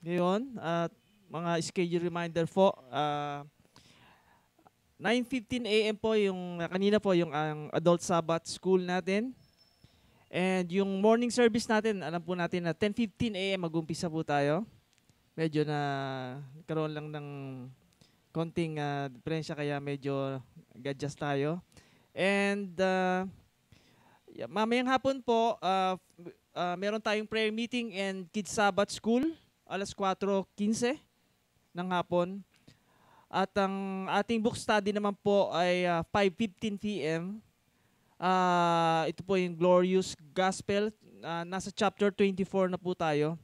Ngayon, at mga schedule reminder po, 9:15 a.m. po yung kanina po yung ang adult Sabbath school natin. And yung morning service natin, alam po natin na 10:15 a.m. mag-umpisa po tayo. Medyo na karoon lang ng konting diferensya kaya medyo adjust tayo. And mamayang hapon po, meron tayong prayer meeting and Kids Sabbath School, alas 4:15 ng hapon. At ang ating book study naman po ay 5:15 p.m. Ito po yung Glorious Gospel. Nasa chapter 24 na po tayo.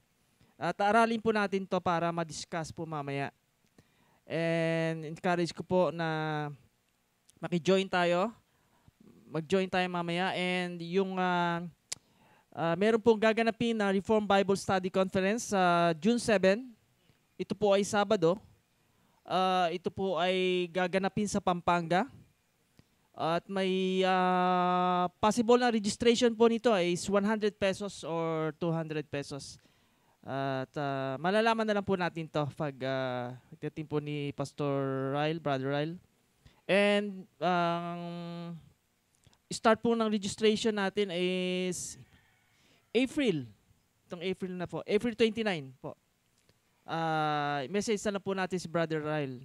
At aralin po natin to para ma-discuss po mamaya. And encourage ko po na maki-join tayo. Mag-join tayo mamaya. And yung meron pong gaganapin na Reform Bible Study Conference sa June 7. Ito po ay Sabado. Ito po ay gaganapin sa Pampanga. At may possible na registration po nito is 100 pesos or 200 pesos. At malalaman na lang po natin to pag pagdating po ni Pastor Ryle, Brother Ryle. And start po ng registration natin is April. Itong April na po. April 29 po. Message na lang po natin si Brother Ryle.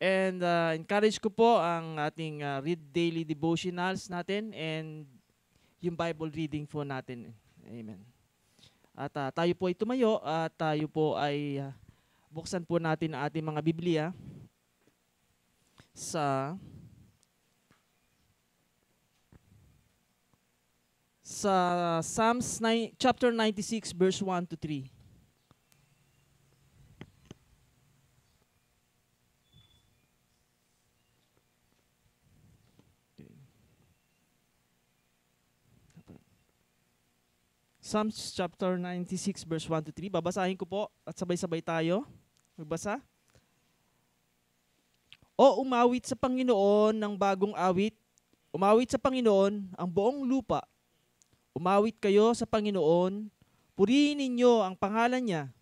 And encourage ko po ang ating read daily devotionals natin and yung Bible reading po natin. Amen. At tayo po ay tumayo at tayo po ay buksan po natin ang ating mga Biblia sa Psalms chapter 96 verse 1 to 3. Psalms chapter 96 verse 1 to 3. Babasahin ko po at sabay-sabay tayo magbasa. O umawit sa Panginoon ng bagong awit. Umawit sa Panginoon ang buong lupa. Umawit kayo sa Panginoon. Purihin ninyo ang pangalan niya.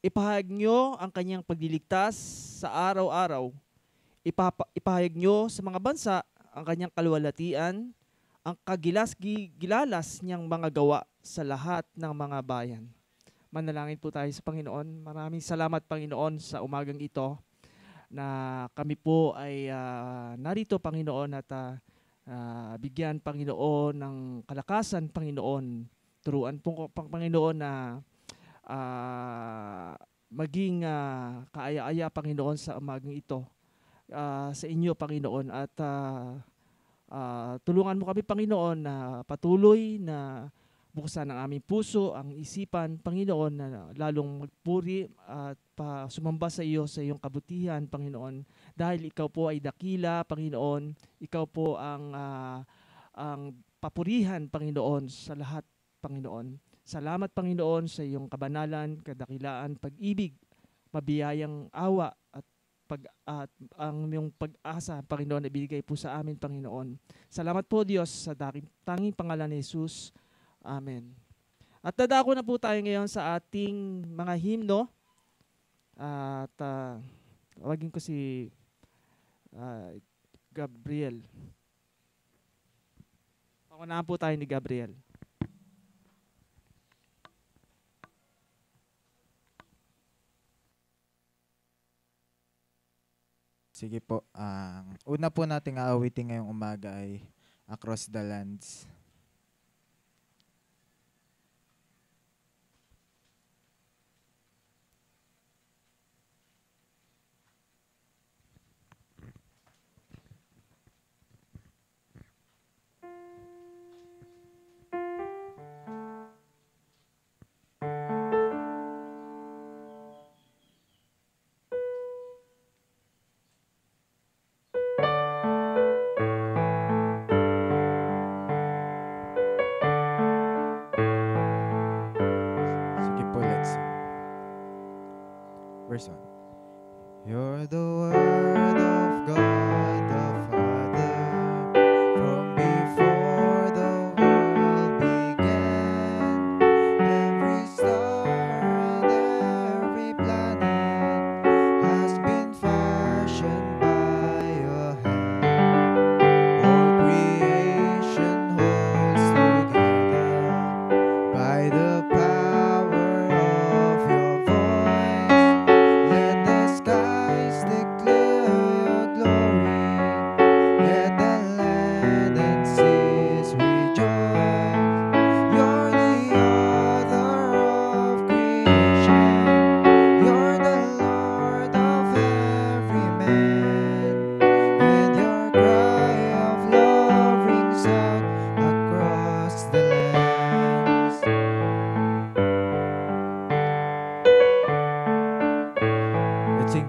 Ipahayag nyo ang kanyang pagliligtas sa araw-araw. Ipahayag nyo sa mga bansa ang kanyang kaluwalhatian, ang kagilas-gilalas niyang mga gawa sa lahat ng mga bayan. Manalangin po tayo sa Panginoon. Maraming salamat, Panginoon, sa umagang ito na kami po ay narito, Panginoon, at bigyan, Panginoon, ng kalakasan, Panginoon. Turuan po, Panginoon, na maging kaaya-aya, Panginoon, sa umagang ito sa inyo, Panginoon. At tulungan mo kami, Panginoon, na patuloy na buksan ang aming puso, ang isipan, Panginoon, na lalong magpuri at sumamba sa iyo, sa iyong kabutihan, Panginoon. Dahil ikaw po ay dakila, Panginoon. Ikaw po ang papurihan, Panginoon, sa lahat, Panginoon. Salamat, Panginoon, sa iyong kabanalan, kadakilaan, pag-ibig, mabiyayang awa, at ang iyong pag-asa, Panginoon, na ibigay po sa amin, Panginoon. Salamat po, Diyos, sa tanging pangalan ni Jesus. Amen. At dadako na po tayo ngayon sa ating mga himno. At tawagin ko si Gabriel. Pangunahan po tayo ni Gabriel. Sige po. Ang una po nating aawitin ngayong umaga ay Across the Lands. Sige po, let's sing. Verse 1. You're the Word of God the Father, from before the world began. Every star and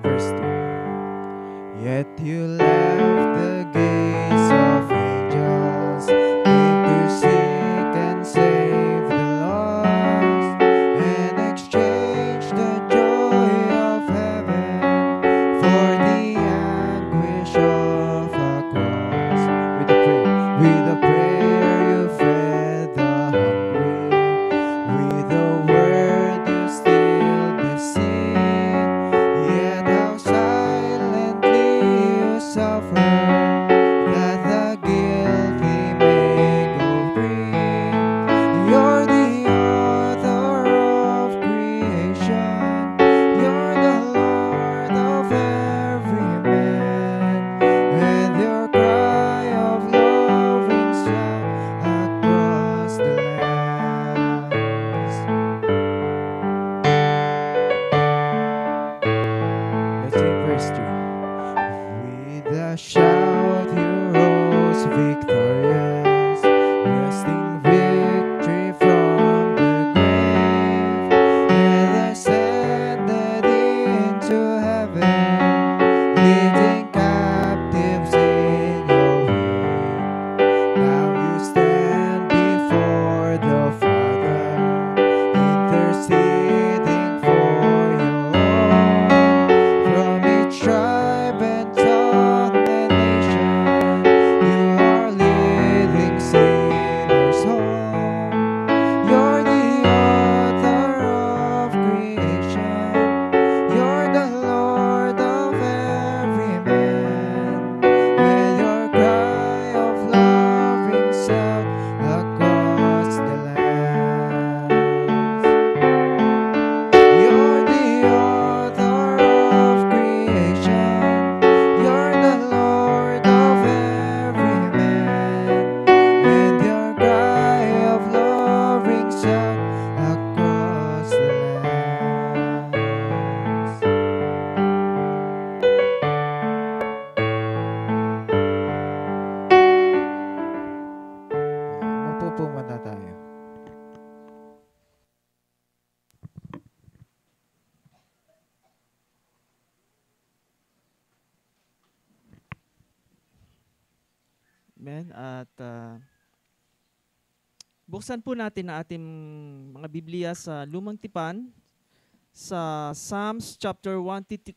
verse 2. Yet you left the gates of angels, came to seek and save the lost, and exchanged the joy of heaven for the anguish of a cross. With a prayer you fed the hungry, with a word you stilled the sea. Yet how silently you suffered, that the guilty may go free. You're the author of creation, you're the Lord of every man, and your cry of love rings out across the lands. Let's sing verse 3. With a shout you rose victorious, wresting victory from the grave, and ascended into heaven, leading captives in your wake. Now you stand before the Father, interceding for your own. From each tribe and tongue and nation, you are leading sinners home. You're the author of creation, you're the Lord of every man, and your cry of love rings out across the lands. You're the author of creation, you're the Lord of every man, and your cry of love rings out across the lands. Umupo po muna tayo. Amen. At buksan po natin ang ating mga Biblia sa Lumang Tipan sa Psalms chapter 133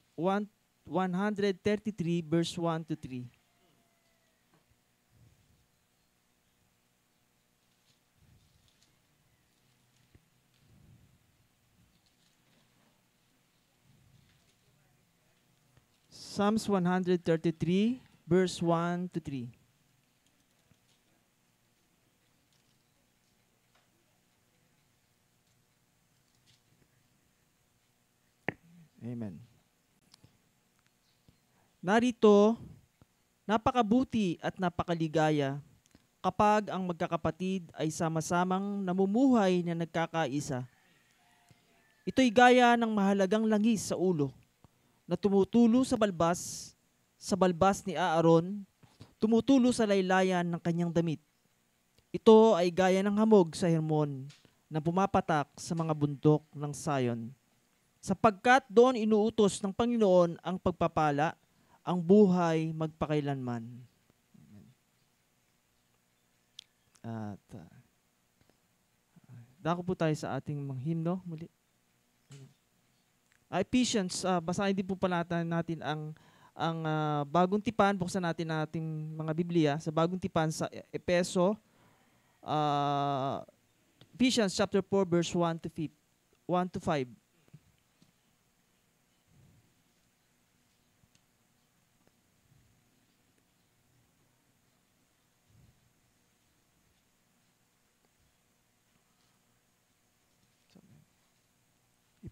verse 1 to 3. Psalms 133 verse 1 to 3. Amen. Narito, napakabuti at napakaligaya kapag ang magkakapatid ay sama-samang namumuhay na nagkakaisa. Ito'y gaya ng mahalagang langis sa ulo na tumutulo sa balbas ni Aaron, tumutulo sa laylayan ng kanyang damit. Ito ay gaya ng hamog sa Hermon na pumapatak sa mga bundok ng Sion. Sapagkat doon inuutos ng Panginoon ang pagpapala, ang buhay magpakailanman. At dako po tayo sa ating mga himno muli. Ephesians, basahin din po pala natin ang bagong tipan. Buksan natin ang ating mga Biblia sa bagong tipan sa Ephesians chapter 4 verse 1 to 5.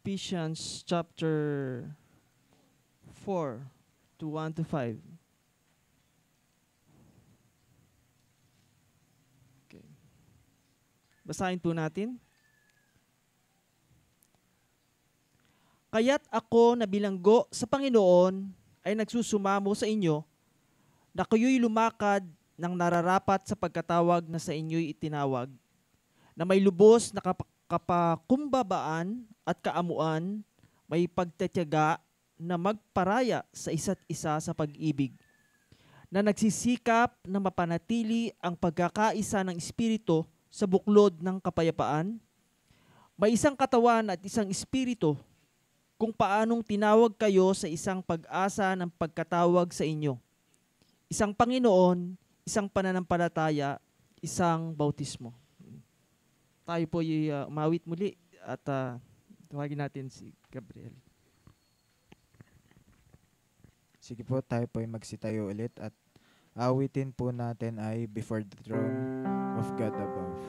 Ephesians chapter 4 to 1 to 5. Okay. Basahin po natin. Kaya't ako na bilanggo sa Panginoon ay nagsusumamo sa inyo na kayo'y lumakad ng nararapat sa pagkatawag na sa inyo'y itinawag, na may lubos na kapakumbabaan at kaamuan, may pagtitiyaga na magparaya sa isa't isa sa pag-ibig, na nagsisikap na mapanatili ang pagkakaisa ng Espiritu sa buklod ng kapayapaan. May isang katawan at isang Espiritu, kung paanong tinawag kayo sa isang pag-asa ng pagkatawag sa inyo. Isang Panginoon, isang pananampalataya, isang bautismo. Tayo po umawit muli at tawagin natin si Gabriel. Sige po, tayo po ay magsitayo ulit at awitin po natin ay Before the Throne of God Above.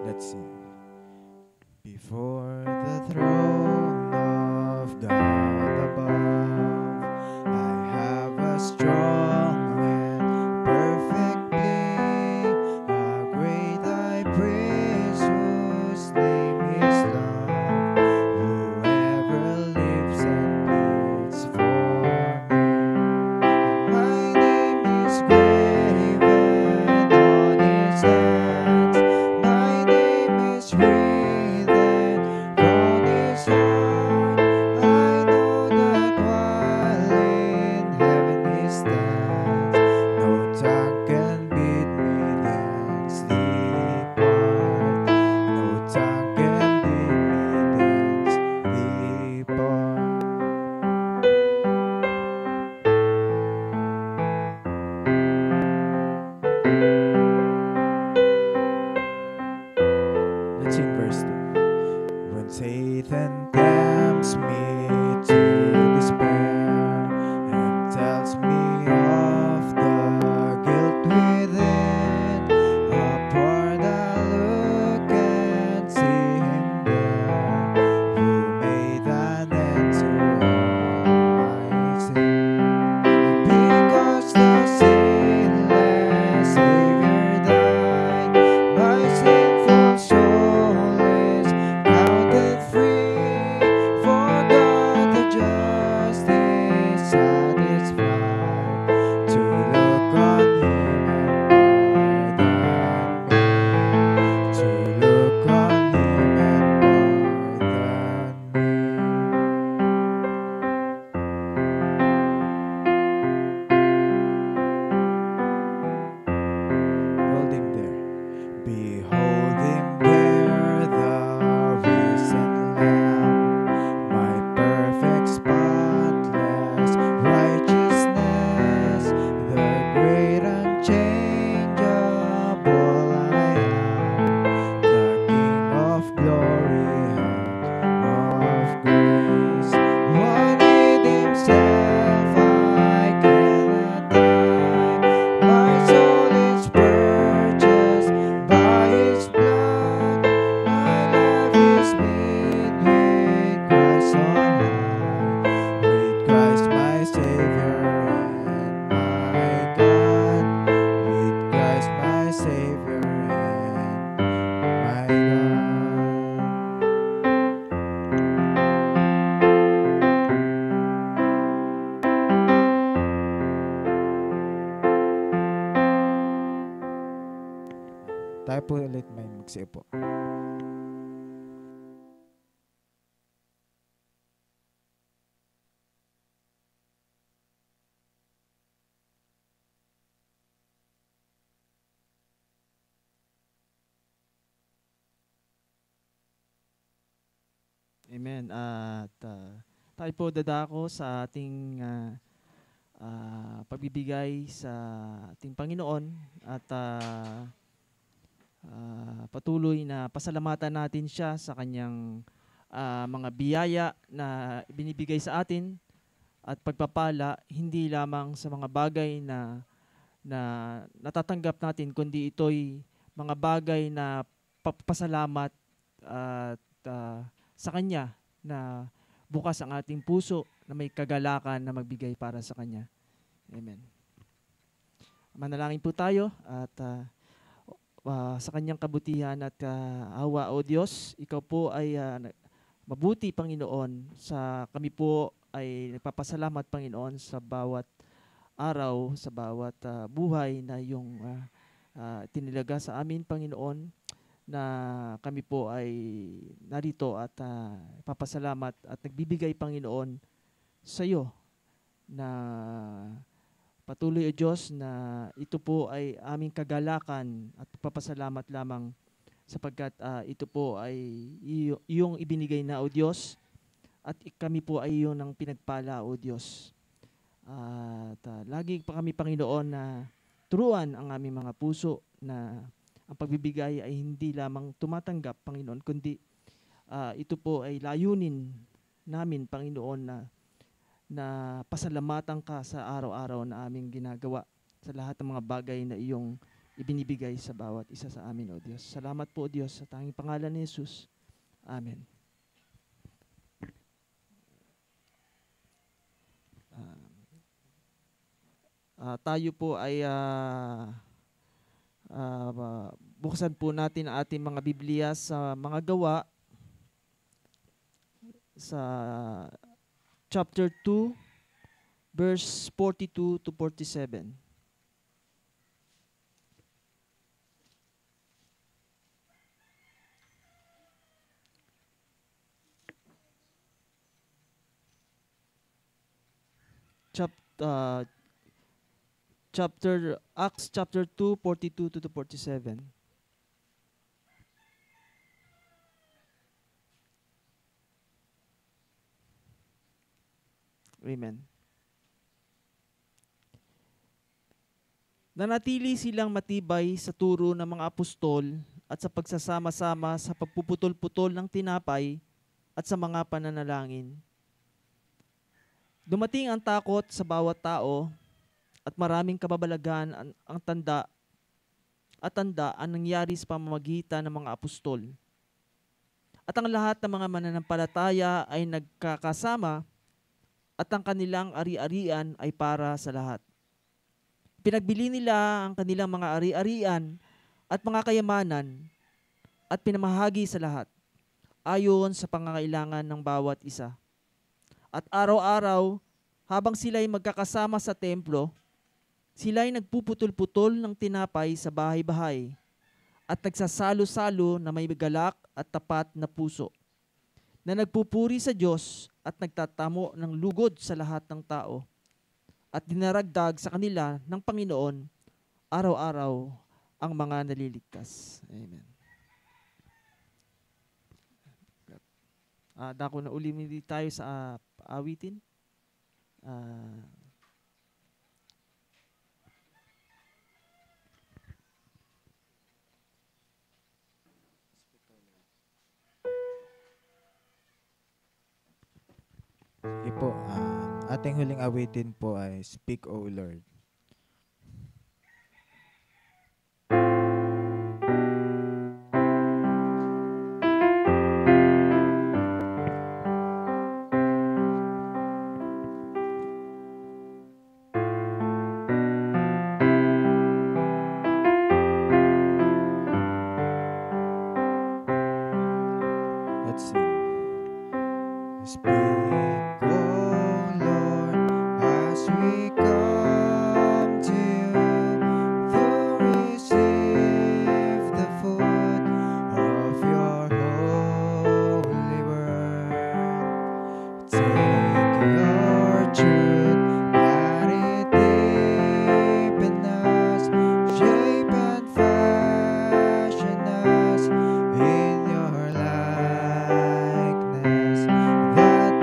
Let's sing. Before the throne of God above, I have a strong and perfect plea. A great high priest whose name is love, whoever lives and bleeds for me. My name is graven on his hands. My name is written on his heart. I know that while in heaven he stands, no tongue can bid me dance the part. No tongue can bid me dance the part. Let's sing verse 2. When Satan tempts me to despair and tells me of the guilt within, upward I look and see him there, who made an end to all my sin. Because the sinless Savior died, my sinful soul is counted free. For God the just is satisfied to look on him and pardon me. To look on him and pardon me. Behold him there, the risen Lamb, my perfect, spotless righteousness, the great unchangeable I am, the King of glory and of grace. One in himself I cannot die, my soul is purchased by his blood. My life is made with Christ on high, with Christ my Savior and my God, with Christ my Savior and my God. Tayo po ulit may magsiupo. Amen. At tayo po dadako sa ating pagbibigay sa ating Panginoon at patuloy na pasalamatan natin siya sa kanyang mga biyaya na binibigay sa atin at pagpapala, hindi lamang sa mga bagay na natatanggap natin, kundi ito'y mga bagay na pasalamat at sa Kanya na bukas ang ating puso na may kagalakan na magbigay para sa Kanya. Amen. Manalangin po tayo at sa kanyang kabutihan at awa, O Diyos. Ikaw po ay mabuti, Panginoon. Kami po ay nagpapasalamat, Panginoon, sa bawat araw, sa bawat buhay na iyong tinilaga sa amin, Panginoon, na kami po ay narito at papasalamat at nagbibigay, Panginoon, sa iyo na patuloy, O Diyos, na ito po ay aming kagalakan at papasalamat lamang sapagkat ito po ay iyong ibinigay na, O Diyos, at kami po ay iyong ang pinagpala, O Diyos. At lagi pa kami, Panginoon, na turuan ang aming mga puso na ang pagbibigay ay hindi lamang tumatanggap, Panginoon, kundi ito po ay layunin namin, Panginoon, na pasalamatan ka sa araw-araw na aming ginagawa sa lahat ng mga bagay na iyong ibinibigay sa bawat isa sa amin, O Diyos. Salamat po, O Diyos, sa tanging pangalan ni Jesus. Amen. Tayo po ay buksan po natin ang ating mga Biblia sa mga gawa sa chapter 2, verse 42 to 47. Acts chapter 2, 42 to 47. Amen. Nanatili silang matibay sa turo ng mga apostol at sa pagsasama-sama sa pagpuputol-putol ng tinapay at sa mga pananalangin. Dumating ang takot sa bawat tao at maraming kababalagan ang tanda ang nangyari sa pamamagitan ng mga apostol. At ang lahat ng mga mananampalataya ay nagkakasama at ang kanilang ari-arian ay para sa lahat. Pinagbili nila ang kanilang mga ari-arian at mga kayamanan at pinamahagi sa lahat, ayon sa pangangailangan ng bawat isa. At araw-araw, habang sila'y magkakasama sa templo, sila'y nagpuputol-putol ng tinapay sa bahay-bahay at nagsasalo-salo na may galak at tapat na puso, na nagpupuri sa Diyos at nagtatamo ng lugod sa lahat ng tao at dinaragdag sa kanila ng Panginoon araw-araw ang mga naliligtas. Amen. Dako na ulit tayo sa awitin. Sige po, ating huling awitin po ay Speak, O Lord. Let's sing. Speak, O Lord, as we come to you to receive the food of your holy word. Take your truth, plant it deep in us, shape and fashion us in your likeness, that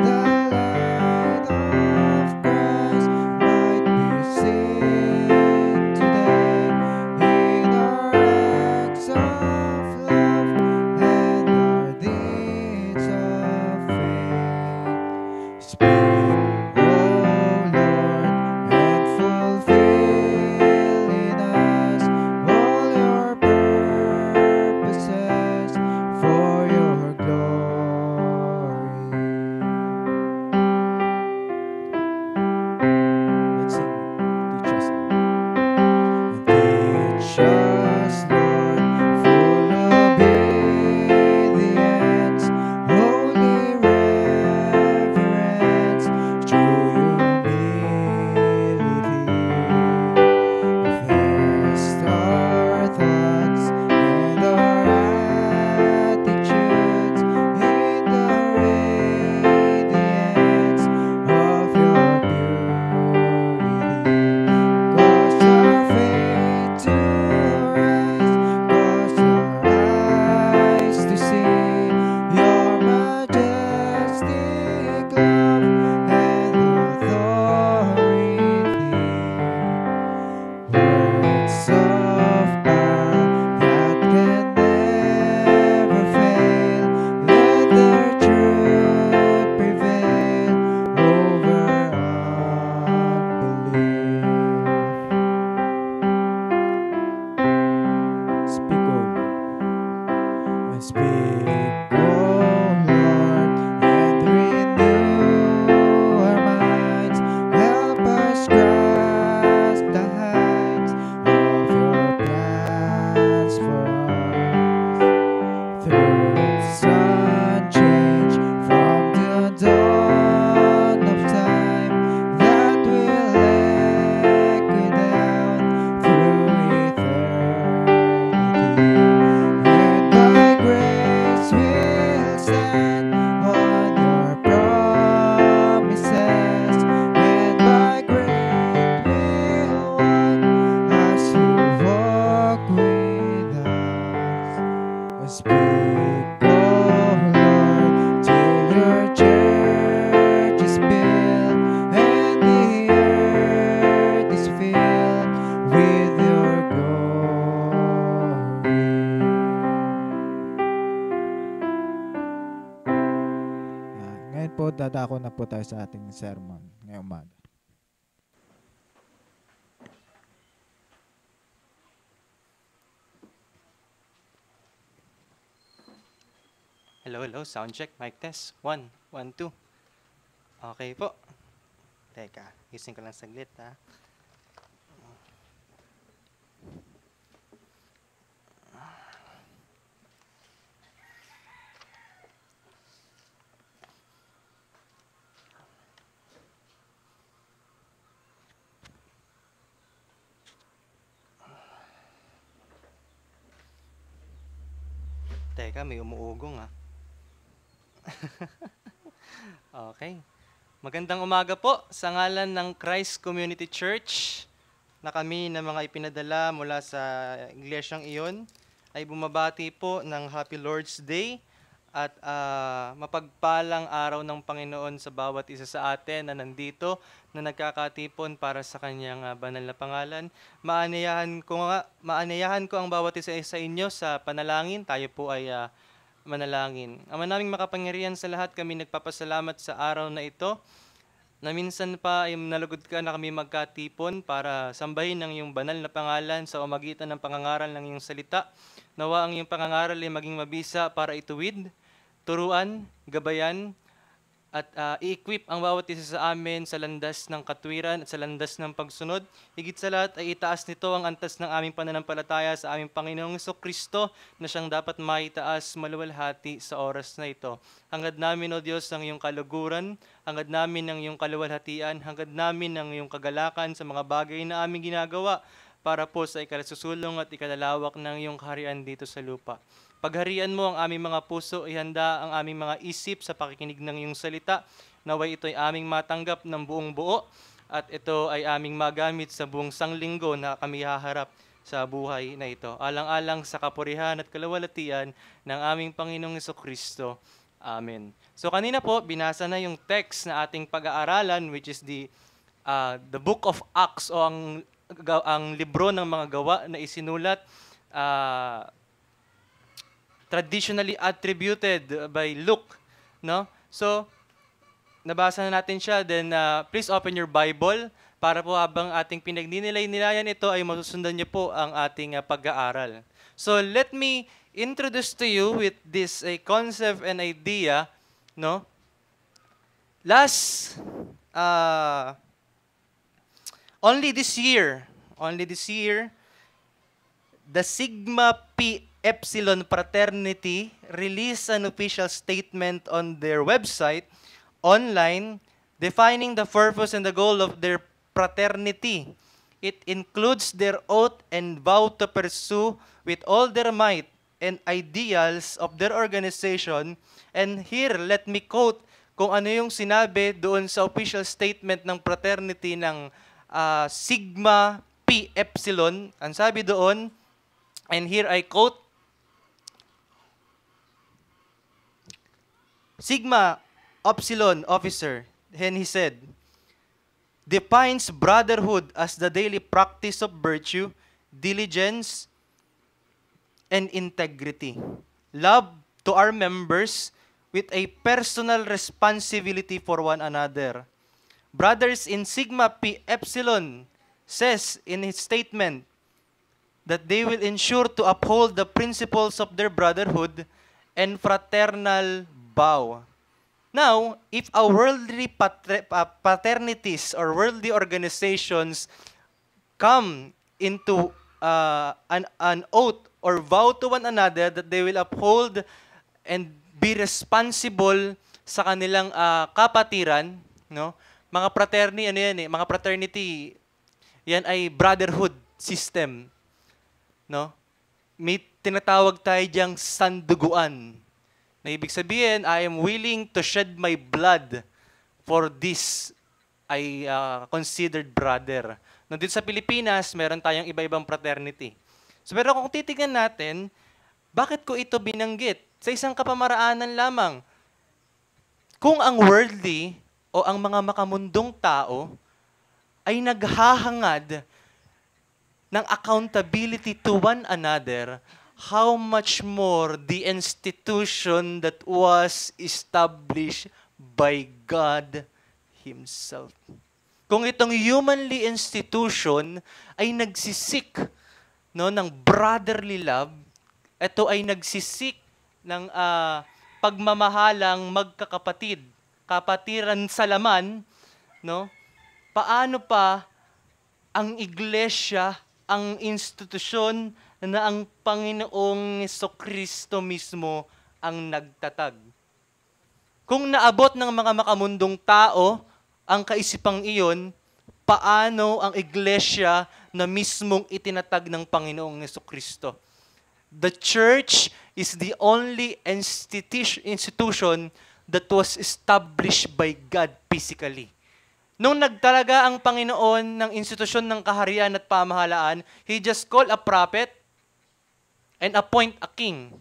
Speak, O Lord, and renew our minds. Help us grasp the heights of your plans for us. Truths unchanged from the dawn of time that will echo down through eternity. And by grace we'll stand on your promises, and by grace we'll walk as you walk with us. Speak, O Lord, till your church is built and the earth is filled with your glory. Ngayon po, dadako na po tayo sa ating sermon ngayong umaga. Hello, hello. Sound check. Mic test. 1, 1, 2. Okay po. Teka, gising ko lang saglit, ha. Teka, may umuugong, ha. Okay. Magandang umaga po sa ngalan ng Christ Community Church na kami na mga ipinadala mula sa iglesyang iyon ay bumabati po ng Happy Lord's Day at mapagpalang araw ng Panginoon sa bawat isa sa atin na nandito na nagkakatipon para sa kanyang banal na pangalan. Maanayahan ko ang bawat isa sa inyo sa panalangin. Tayo po ay manalangin. Ama naming makapangyarihan sa lahat, kami nagpapasalamat sa araw na ito na minsan pa ay nalugod ka na kami magkatipon para sambahin ang iyong banal na pangalan sa umagitan ng pangangaral ng iyong salita. Nawa ang iyong pangangaral ay maging mabisa para ituwid, turuan, gabayan, at i-equip ang bawat isa sa amin sa landas ng katwiran at sa landas ng pagsunod. Higit sa lahat ay itaas nito ang antas ng aming pananampalataya sa aming Panginoong Jesucristo na siyang dapat maitaas maluwalhati sa oras na ito. Hangad namin, O Diyos, ang iyong kaluguran, hangad namin ang iyong kaluwalhatian, hangad namin ang iyong kagalakan sa mga bagay na aming ginagawa para po sa ikalasusulong at ikalalawak ng iyong kaharian dito sa lupa. Pagharian mo ang aming mga puso, ihanda ang aming mga isip sa pakikinig ng iyong salita. Naway ito ay aming matanggap ng buong buo at ito ay aming magamit sa buong sanglinggo na kami haharap sa buhay na ito. Alang-alang sa kapurihan at kalawalatian ng aming Panginoong Jesucristo. Amen. So kanina po, binasa na yung text na ating pag-aaralan, which is the Book of Acts o ang libro ng mga gawa na isinulat traditionally attributed by Luke, no? So, nabasa na natin siya, then please open your Bible para po habang ating pinagninilay-nilayan ito ay masusundan niyo po ang ating pag-aaral. So, let me introduce to you with this concept and idea, no? Only this year, the Sigma Pi Epsilon Fraternity released an official statement on their website, online, defining the purpose and the goal of their fraternity. It includes their oath and vow to pursue with all their might and ideals of their organization. And here, let me quote kung ano yung sinabi doon sa official statement ng fraternity ng Sigma Pi Epsilon. Ang sabi doon, and here I quote, Sigma Epsilon officer, and he said, defines brotherhood as the daily practice of virtue, diligence, and integrity. Love to our members with a personal responsibility for one another. Brothers in Sigma Pi Epsilon says in his statement that they will ensure to uphold the principles of their brotherhood and fraternal vow. Now, if a worldly paternities or worldly organizations come into an oath or vow to one another that they will uphold and be responsible sa kanilang kapatiran, no? Mga mga fraternity, yan ay brotherhood system, no? May tinatawag tayo diyang sanduguan. Na ibig sabihin, I am willing to shed my blood for this I considered brother. Nandito sa Pilipinas, meron tayong iba-ibang fraternity. So, pero kung titignan natin, bakit ko ito binanggit? Sa isang kapamaraanan lamang. Kung ang worldly o ang mga makamundong tao ay naghahangad ng accountability to one another, how much more the institution that was established by God Himself. Kung itong humanly institution ay nagsisik ng brotherly love, ito ay nagsisik ng pagmamahalang magkakapatid, kapatiran sa laman, no? Paano pa ang iglesia, ang institusyon na ang Panginoong Jesucristo mismo ang nagtatag? Kung naabot ng mga makamundong tao ang kaisipang iyon, paano ang iglesia na mismong itinatag ng Panginoong Jesucristo? The church is the only institution that was established by God physically. Nung nagtalaga ang Panginoon ng institusyon ng kaharian at pamahalaan, He just called a prophet and appoint a king.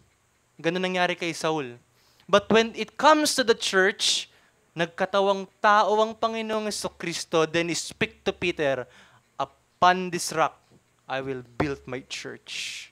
Ganun nangyari kay Saul. But when it comes to the church, nagkatawang tao ang Panginoong Jesucristo, then He speak to Peter, upon this rock, I will build my church.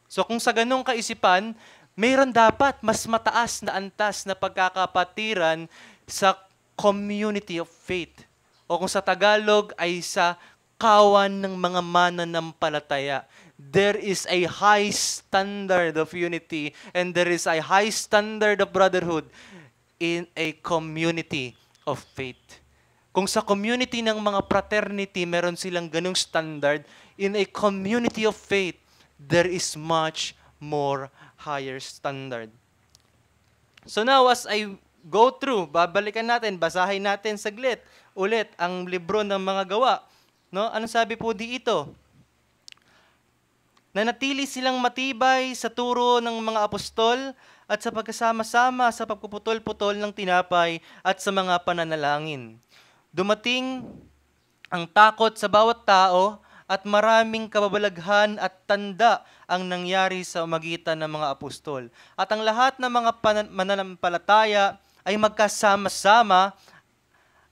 So kung sa ganung kaisipan, mayroon dapat mas mataas na antas na pagkakapatiran sa community of faith. O kung sa Tagalog ay sa kawan ng mga mananampalataya. There is a high standard of unity and there is a high standard of brotherhood in a community of faith. Kung sa community ng mga fraternity, meron silang ganung standard, in a community of faith, there is much more higher standard. So now, as I go through, babalikan natin, basahin natin saglit ulit ang libro ng mga gawa. No? Ano sabi po dito? Nanatili silang matibay sa turo ng mga apostol at sa pagkasama-sama sa pagpuputol-putol ng tinapay at sa mga pananalangin. Dumating ang takot sa bawat tao at maraming kababalaghan at tanda ang nangyari sa magitan ng mga apostol. At ang lahat ng mga mananampalataya ay magkasama-sama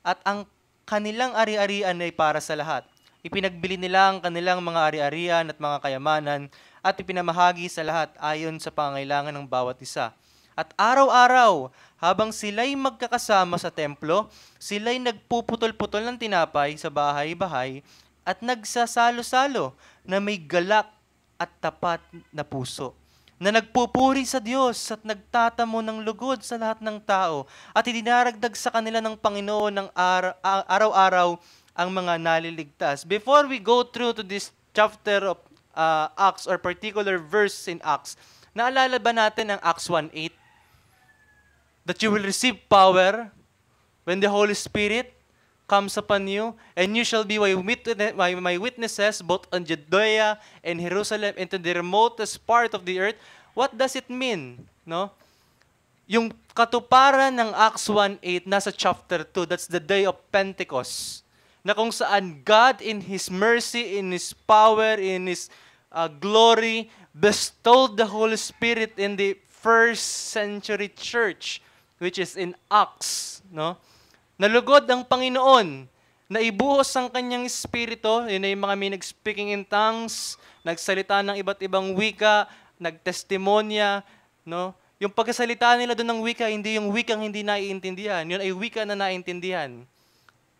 at ang kanilang ari-arian ay para sa lahat. Ipinagbili nila ang kanilang mga ari-arian at mga kayamanan at ipinamahagi sa lahat ayon sa pangangailangan ng bawat isa. At araw-araw, habang sila'y magkakasama sa templo, sila'y nagpuputol-putol ng tinapay sa bahay-bahay at nagsasalo-salo na may galak at tapat na puso, na nagpupuri sa Diyos at nagtatamo ng lugod sa lahat ng tao at idinaragdag sa kanila ng Panginoon ng araw-araw ang mga naliligtas. Before we go through to this chapter of Acts or particular verse in Acts, naalala ba natin ang Acts 1:8? That you will receive power when the Holy Spirit comes upon you, and you shall be my witnesses both on Judea and Jerusalem and to the remotest part of the earth. What does it mean? No? Yung katuparan ng Acts 1:8 nasa chapter 2, that's the day of Pentecost, na kung saan God in His mercy, in His power, in His glory, bestowed the Holy Spirit in the first century church, which is in Acts, no? Nalugod ang Panginoon, na ibuhos ang kanyang espiritu, yun ay mga may nag-speaking in tongues, nagsalita ng iba't ibang wika, nagtestimonya, no? Yung pagkasalita nila doon ng wika, hindi yung wikang hindi naiintindihan, yun ay wika na naiintindihan,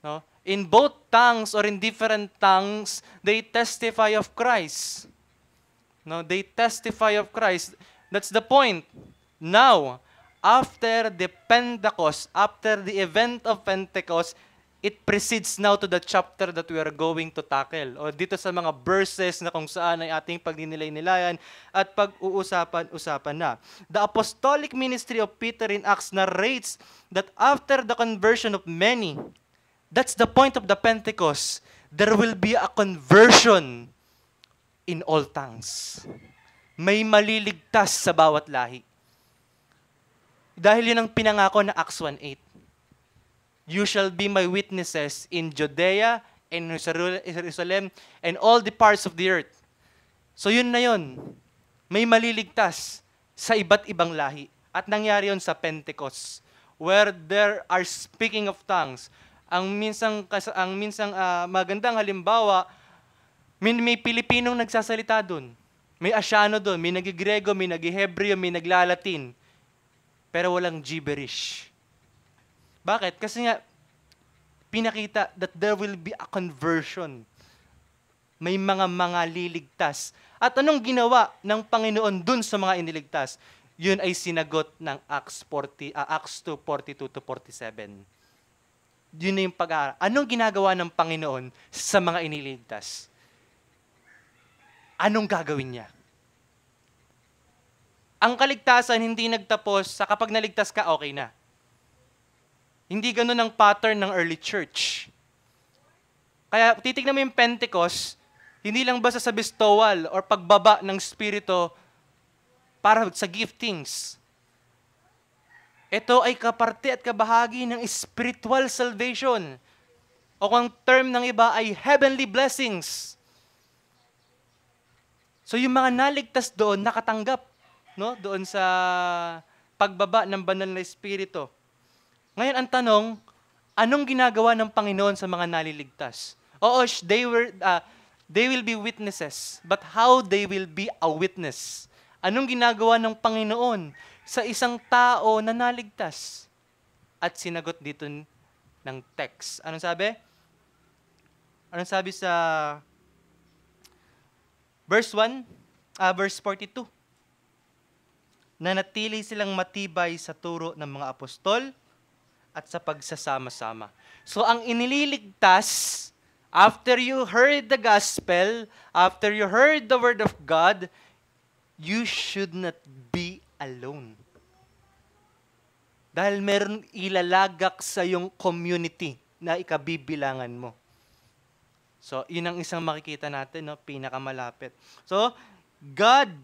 no? In both tongues or in different tongues, they testify of Christ. No, they testify of Christ. That's the point. Now, after the Pentecost, after the event of Pentecost, it precedes now to the chapter that we are going to tackle. O dito sa mga verses na kung saan ay ating pagninilay-nilayan at pag-uusapan-usapan na. The apostolic ministry of Peter in Acts narrates that after the conversion of many, that's the point of the Pentecost, there will be a conversion in all tongues. May maliligtas sa bawat lahi. Dahil yun ang pinangako na Acts 1:8. You shall be my witnesses in Judea and Jerusalem and all the parts of the earth. So yun na yun. May maliligtas sa iba't ibang lahi. At nangyari yun sa Pentecost, where there are speaking of tongues. Ang minsang magandang halimbawa, may Pilipinong nagsasalita dun. May Asyano dun, may nag-Grego, may nag-Hebreo, may naglalatin. Pero walang gibberish. Bakit? Kasi nga, pinakita that there will be a conversion. May mga liligtas. At anong ginawa ng Panginoon dun sa mga iniligtas? Yun ay sinagot ng Acts 2:42-47. Yun na yung pag-aaral. Anong ginagawa ng Panginoon sa mga iniligtas? Anong gagawin niya? Ang kaligtasan hindi nagtapos sa kapag naligtas ka, okay na. Hindi ganun ang pattern ng early church. Kaya titignan mo yung Pentecost, hindi lang basta sa bestowal or pagbaba ng Espiritu para sa giftings. Ito ay kaparte at kabahagi ng spiritual salvation. O kung term ng iba ay heavenly blessings. So yung mga naligtas doon, nakatanggap, no? Doon sa pagbaba ng banal na Espiritu. Ngayon, ang tanong, anong ginagawa ng Panginoon sa mga naliligtas? Oo, they will be witnesses, but how they will be a witness? Anong ginagawa ng Panginoon sa isang tao na naligtas? At sinagot dito ng text. Anong sabi? Anong sabi sa verse 42? Nanatili silang matibay sa turo ng mga apostol at sa pagsasama-sama. So ang inililigtas, after you heard the gospel, after you heard the word of God, you should not be alone. Dahil meron ilalagak sa yung community na ikabibilangan mo. So, yun ang isang makikita natin, no? Pinakamalapit. So, God,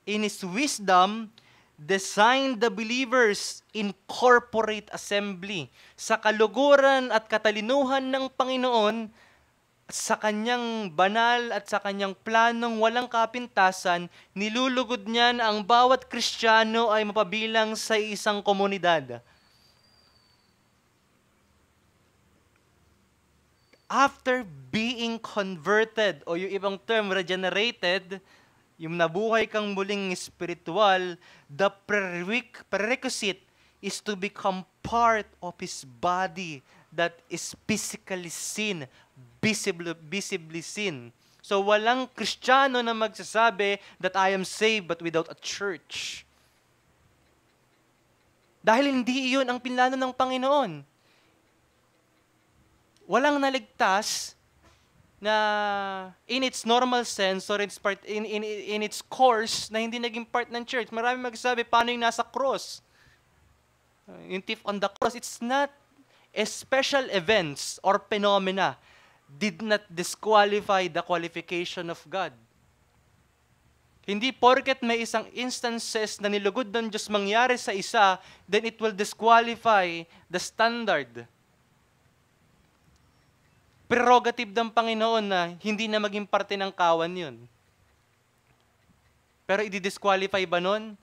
in His wisdom, designed the believers in corporate assembly sa kaluguran at katalinuhan ng Panginoon sa kanyang banal at sa kanyang planong walang kapintasan, nilulugod niya na ang bawat Kristiyano ay mapabilang sa isang komunidad. After being converted, o yung ibang term, regenerated, yung nabuhay kang muling spiritual, the prerequisite is to become part of His body that is physically seen, visibly seen. So walang Kristiyano na magsasabi that I am saved but without a church. Dahil hindi iyon ang pinlano ng Panginoon. Walang naligtas na in its normal sense or in its course na hindi naging part ng church. Marami magsasabi, paano yung nasa cross? Yung thief on the cross, it's not a special events or phenomena did not disqualify the qualification of God. Hindi porket may isang instances na nilugod ng Diyos mangyari sa isa, then it will disqualify the standard. Prerogative ng Panginoon na hindi na maging parte ng kawan yun. Pero i-disqualify ba nun?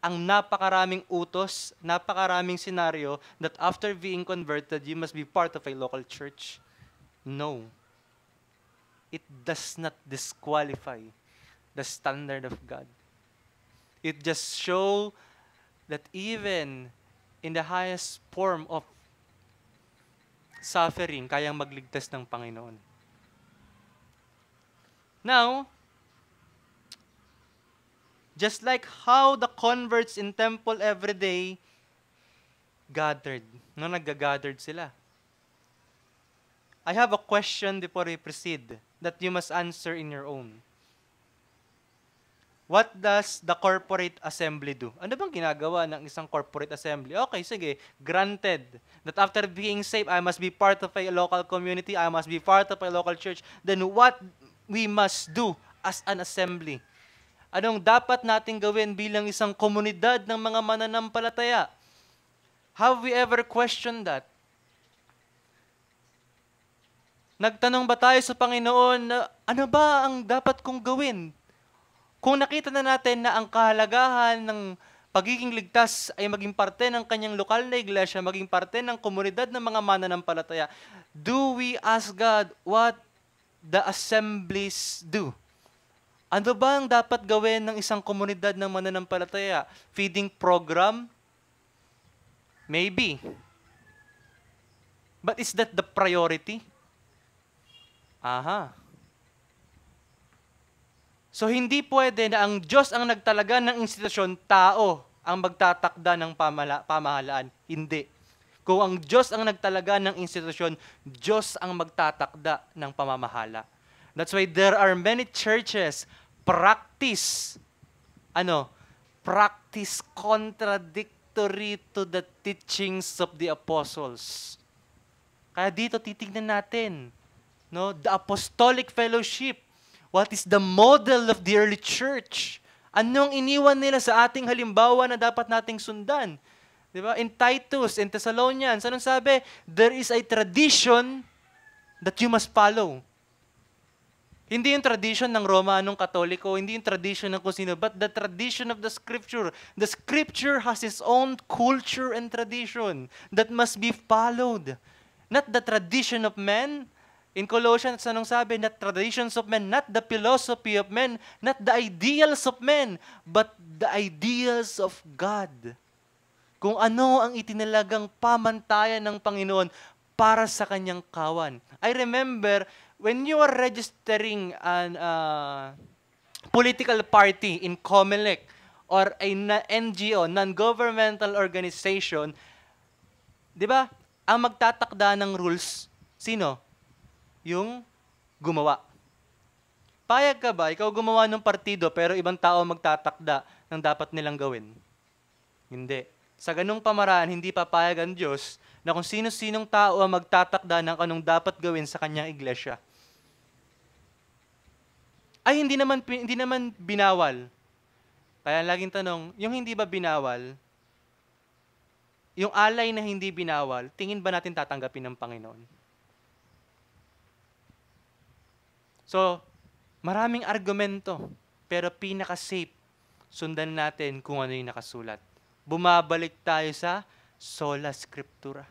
Ang napakaraming utos, napakaraming senaryo that after being converted, you must be part of a local church? No. It does not disqualify the standard of God. It just shows that even in the highest form of suffering, kayang magligtas ng Panginoon. Now, Just like how the converts in temple every day gathered. No, nagga-gathered sila. I have a question before we proceed that you must answer in your own. What does the corporate assembly do? Ano bang ginagawa ng isang corporate assembly? Okay, sige, granted that after being saved, I must be part of a local community, I must be part of a local church. Then what we must do as an assembly? Anong dapat nating gawin bilang isang komunidad ng mga mananampalataya? Have we ever questioned that? Nagtanong ba tayo sa Panginoon na ano ba ang dapat kong gawin? Kung nakita na natin na ang kahalagahan ng pagiging ligtas ay maging parte ng kanyang lokal na iglesia, maging parte ng komunidad ng mga mananampalataya, do we ask God what the assemblies do? Ano ba ang dapat gawin ng isang komunidad ng mananampalataya? Feeding program? Maybe. But is that the priority? Aha. So, hindi pwede na ang Diyos ang nagtalaga ng institusyon, tao ang magtatakda ng pamahalaan. Hindi. Kung ang Diyos ang nagtalaga ng institusyon, Diyos ang magtatakda ng pamamahala. That's why there are many churches practice contradictory to the teachings of the apostles. Kaya dito titignan natin, the apostolic fellowship. What is the model of the early church? Anong iniwan nila sa ating halimbawa na dapat nating sundan? Diba? In Titus, in Thessalonians, anong sabi? There is a tradition that you must follow. Hindi yung tradition ng Romanong Katoliko, hindi yung tradition ng kung sino, but the tradition of the Scripture. The Scripture has its own culture and tradition that must be followed. Not the tradition of men. In Colossians, anong sabi? Not traditions of men, not the philosophy of men, not the ideals of men, but the ideals of God. Kung ano ang itinalagang pamantayan ng Panginoon para sa kanyang kawan. I remember, when you are registering an political party in COMELEC or a NGO, non-governmental organization, di ba, ang magtatakda ng rules, sino? Yung gumawa. Payag ka ba? Ikaw gumawa ng partido pero ibang tao magtatakda ng dapat nilang gawin? Hindi. Sa ganung pamaraan, hindi papayag ang Diyos na kung sino-sinong tao ang magtatakda ng anong dapat gawin sa kanyang iglesia. Ay, hindi naman binawal. Kaya laging tanong, yung hindi ba binawal, yung alay na hindi binawal, tingin ba natin tatanggapin ng Panginoon? So, maraming argumento, pero pinaka-safe, sundan natin kung ano yung nakasulat. Bumabalik tayo sa sola scriptura.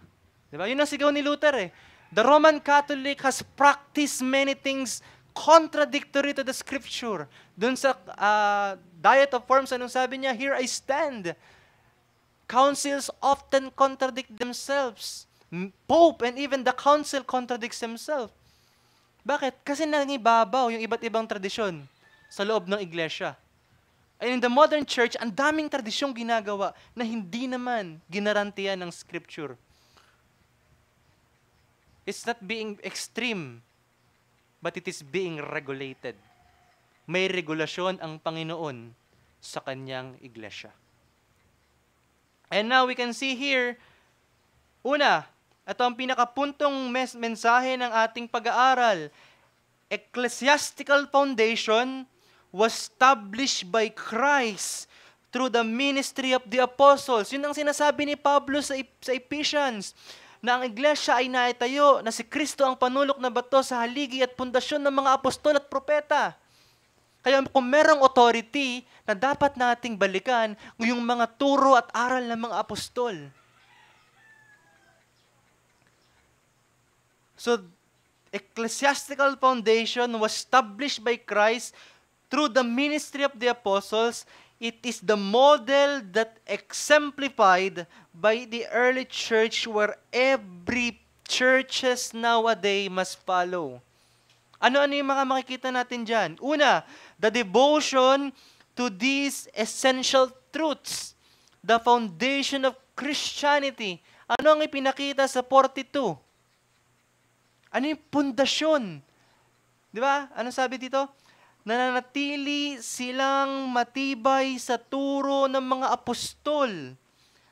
Diba? Yun ang sigaw ni Luther eh. The Roman Catholic has practiced many things contradictory to the scripture. Dun sa Diet of Worms, anong sabi niya? Here I stand. Councils often contradict themselves. Pope and even the council contradicts themselves. Bakit? Kasi nangibabaw yung iba't ibang tradisyon sa loob ng iglesia. And in the modern church, ang daming tradisyong ginagawa na hindi naman ginarantiyan ng scripture. It's not being extreme, but it is being regulated. May regulasyon ang Panginoon sa kanyang iglesia. And now we can see here, una, ito ang pinakapuntong mensahe ng ating pag-aaral. Ecclesiastical foundation was established by Christ through the ministry of the apostles. Yun ang sinasabi ni Pablo sa Ephesians, na ang iglesia ay naitayo, na si Kristo ang panulok na bato sa haligi at pundasyon ng mga apostol at propeta. Kaya kung merong authority na dapat nating balikan, yung mga turo at aral ng mga apostol. So, ecclesiastical foundation was established by Christ through the ministry of the apostles. It is the model that exemplified by the early church where every churches nowadays must follow. Ano-ano yung mga makikita natin dyan? Una, the devotion to these essential truths, the foundation of Christianity. Ano ang ipinakita sa 42? Ano yung pundasyon? Di ba? Ano sabi dito? Nananatili silang matibay sa turo ng mga apostol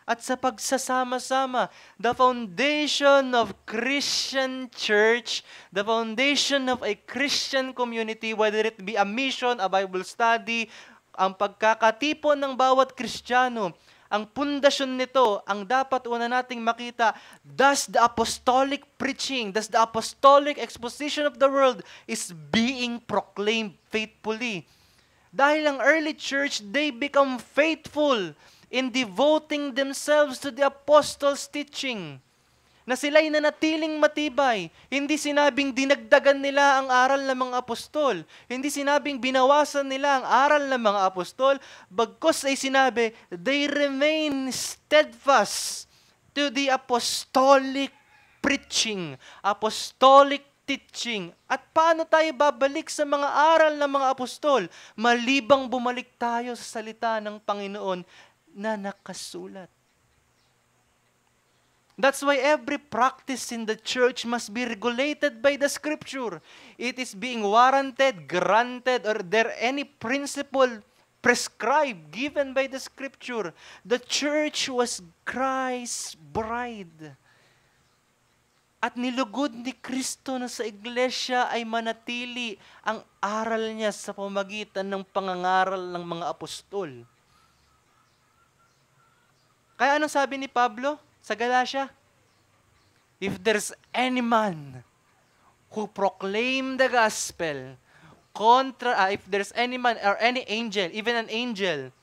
at sa pagsasama-sama. The foundation of Christian church, the foundation of a Christian community, whether it be a mission, a Bible study, ang pagkakatipon ng bawat Kristiyano, ang pundasyon nito, ang dapat una nating makita, thus the apostolic preaching, thus the apostolic exposition of the world is being proclaimed faithfully. Dahil ang early church, they become faithful in devoting themselves to the apostles' teaching. Na sila'y nanatiling matibay. Hindi sinabing dinagdagan nila ang aral ng mga apostol. Hindi sinabing binawasan nila ang aral ng mga apostol. Bagkus ay sinabi, they remain steadfast to the apostolic preaching, apostolic teaching. At paano tayo babalik sa mga aral ng mga apostol? Malibang bumalik tayo sa salita ng Panginoon na nakasulat. That's why every practice in the church must be regulated by the Scripture. It is being warranted, granted, or there any principle prescribed, given by the Scripture. The church was Christ's bride. At nilugod ni Kristo na sa iglesia ay manatili ang aral niya sa pamagitan ng pangangaral ng mga apostol. Kaya anong sabi ni Pablo sa Galatia? If there's any man who proclaim the gospel, if there's any man or any angel, even an angel,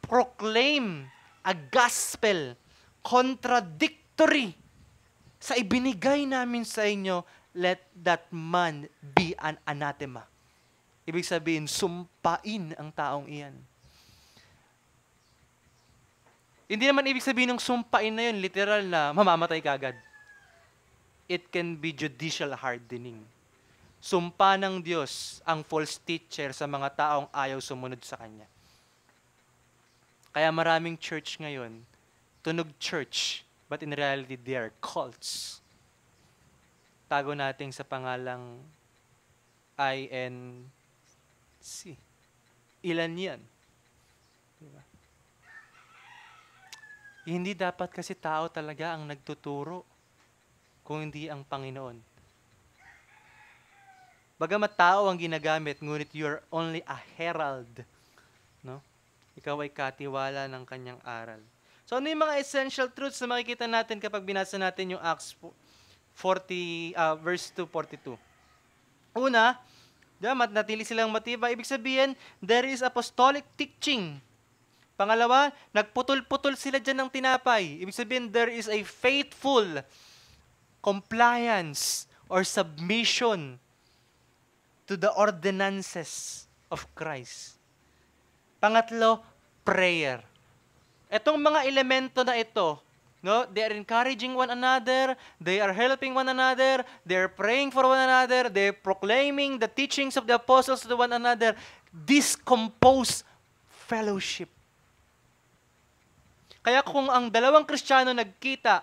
proclaim a gospel contradictory sa ibinigay namin sa inyo, let that man be an anathema. Ibig sabihin, sumpain ang taong iyan. Hindi naman ibig sabihin ng sumpain na yun, literal na mamamatay ka agad. It can be judicial hardening. Sumpa ng Diyos ang false teacher sa mga taong ayaw sumunod sa Kanya. Kaya maraming church ngayon, tunog church, but in reality, they are cults. Tago natin sa pangalang INC. Ilan yan? Diba? Hindi dapat kasi tao talaga ang nagtuturo kung hindi ang Panginoon. Bagamat tao ang ginagamit, ngunit you're only a herald. No? Ikaw ay katiwala ng kanyang aral. So ano yung mga essential truths na makikita natin kapag binasa natin yung Acts 40, verse 2:42? Una, natili silang matibay. Ibig sabihin, there is apostolic teaching. Pangalawa, nagputol-putol sila dyan ng tinapay. Ibig sabihin, there is a faithful compliance or submission to the ordinances of Christ. Pangatlo, prayer. Etong mga elemento na ito, no, they are encouraging one another, they are helping one another, they are praying for one another, they are proclaiming the teachings of the apostles to one another. This compose fellowship. Kaya kung ang dalawang Kristiyano nagkita,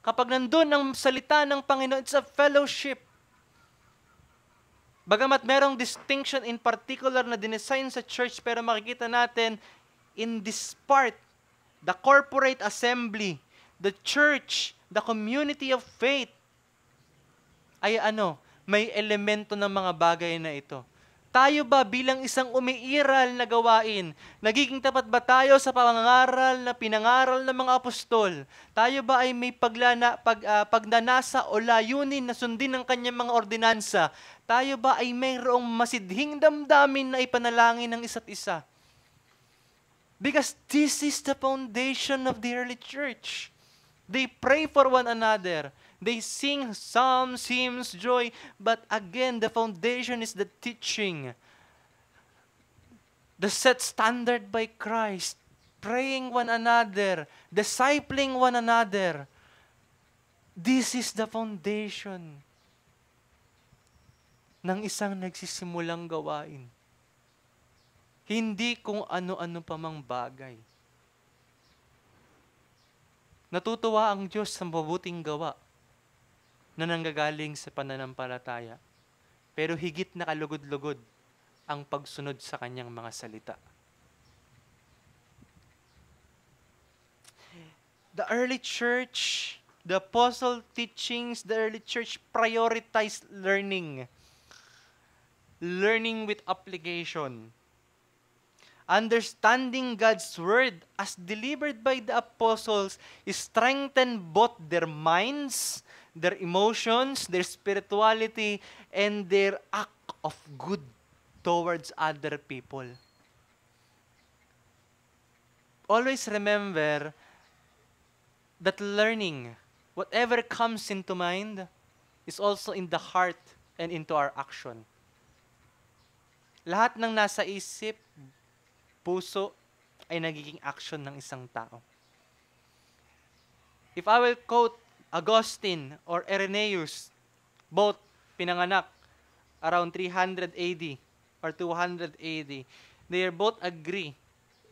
kapag nandun ang salita ng Panginoon, it's a fellowship. Bagamat merong distinction in particular na dinesign sa church, pero makikita natin in this part, the corporate assembly, the church, the community of faith, ay may elemento ng mga bagay na ito. Tayo ba bilang isang umiiral na gawain, nagiging tapat ba tayo sa pangangaral na pinangaral ng mga apostol? Tayo ba ay may pagnanasa o layunin na sundin ng kanyang mga ordinansa? Tayo ba ay mayroong masidhing damdamin na ipanalangin ng isa't isa? Because this is the foundation of the early church. They pray for one another. They sing psalms, hymns, joy. But again, the foundation is the teaching. The set standard by Christ. Praying one another. Discipling one another. This is the foundation ng isang nagsisimulang gawain. Hindi kung ano-ano pa mang bagay. Natutuwa ang Diyos sa mabuting gawa na nanggagaling sa pananampalataya. Pero higit na kalugod-lugod ang pagsunod sa kanyang mga salita. The early church, the apostle teachings, the early church prioritized learning. Learning with application. Understanding God's word as delivered by the apostles strengthened both their minds, their emotions, their spirituality, and their act of good towards other people. Always remember that learning, whatever comes into mind, is also in the heart and into our action. Lahat ng nasa isip, puso, ay nagiging action ng isang tao. If I will quote Augustine or Irenaeus, both pinanganak around 300 AD or 200 AD, they both agree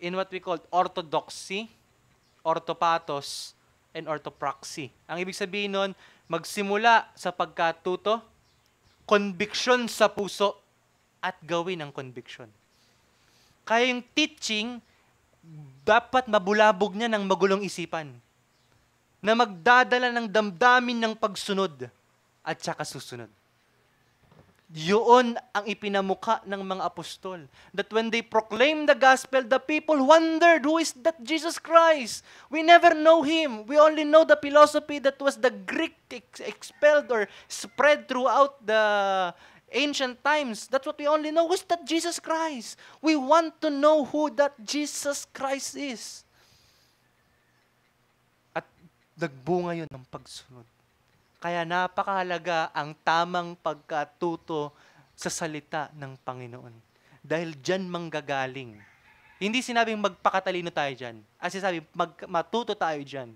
in what we call orthodoxy, orthopathos, and orthopraxy. Ang ibig sabihin nun, magsimula sa pagkatuto, conviction sa puso, at gawin ang conviction. Kaya yung teaching, dapat mabulabog niya ng magulong isipan na magdadala ng damdamin ng pagsunod at saka susunod. Yun ang ipinamuka ng mga apostol. That when they proclaimed the gospel, the people wondered, who is that Jesus Christ? We never know Him. We only know the philosophy that was the Greek expelled or spread throughout the ancient times. That's what we only know. Who's that Jesus Christ? We want to know who that Jesus Christ is. At nagbunga yun ng pagsunod. Kaya napakahalaga ang tamang pagkatuto sa salita ng Panginoon. Dahil dyan manggagaling. Hindi sinabing magpakatalino tayo dyan. As sinabi, matuto tayo dyan.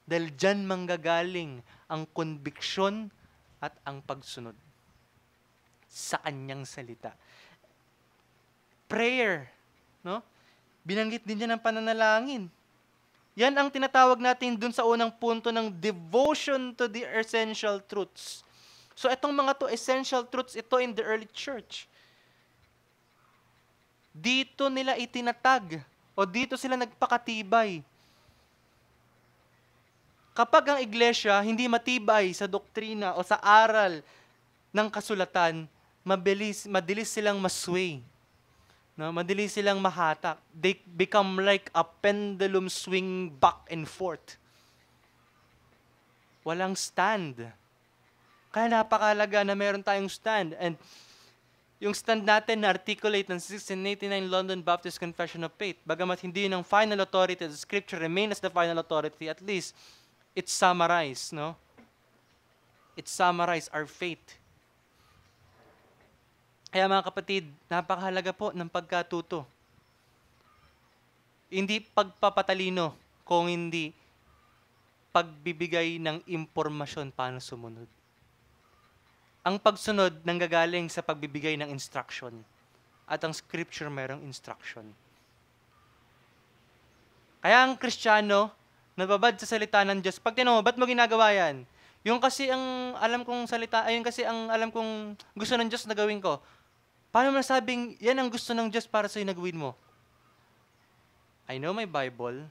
Dahil dyan manggagaling ang konbiksyon at ang pagsunod sa kanyang salita. Prayer, no? Binanggit din niya ng pananalangin. Yan ang tinatawag natin dun sa unang punto ng devotion to the essential truths. So itong mga to essential truths, ito in the early church. Dito nila itinatag o dito sila nagpakatibay. Kapag ang iglesia hindi matibay sa doktrina o sa aral ng kasulatan, madilis silang masway. No, madilis silang mahatak. They become like a pendulum swing back and forth. Walang stand. Kaya napakalaga na meron tayong stand. And yung stand natin na articulate ng 1689 London Baptist Confession of Faith, bagamat hindi yun ang final authority, the scripture remain as the final authority, at least it summarize, no? It summarize our faith. Kaya mga kapatid, napakahalaga po ng pagkatuto. Hindi pagpapatalino, kung hindi pagbibigay ng impormasyon paano sumunod. Ang pagsunod nanggagaling sa pagbibigay ng instruction. At ang scripture merong instruction. Kaya ang Kristiyano, nababad sa salita ng Diyos. Pag tinanong mo, ba't mo ginagawa yan? Yung kasi ang alam kong salita, ayun kasi ang alam kong gusto ng Diyos na gawin ko. Paano mo nasabing, yan ang gusto ng Diyos para sa'yo na gawin mo? I know my Bible,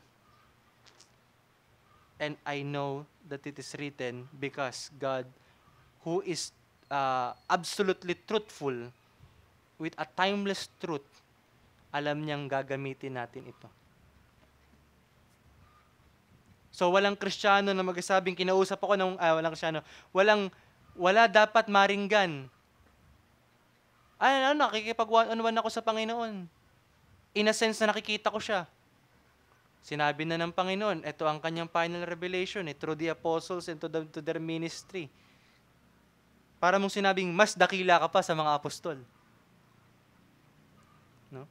and I know that it is written because God, who is absolutely truthful, with a timeless truth, alam niyang gagamitin natin ito. So, walang Kristiyano na magsasabing, kinausap ako ng, walang Kristiyano, wala dapat maringgan. Nakikipag-one-on-one ako sa Panginoon. In a sense na nakikita ko siya. Sinabi na ng Panginoon, ito ang kanyang final revelation, through the apostles and to their ministry. Para mong sinabing, mas dakila ka pa sa mga apostol. No?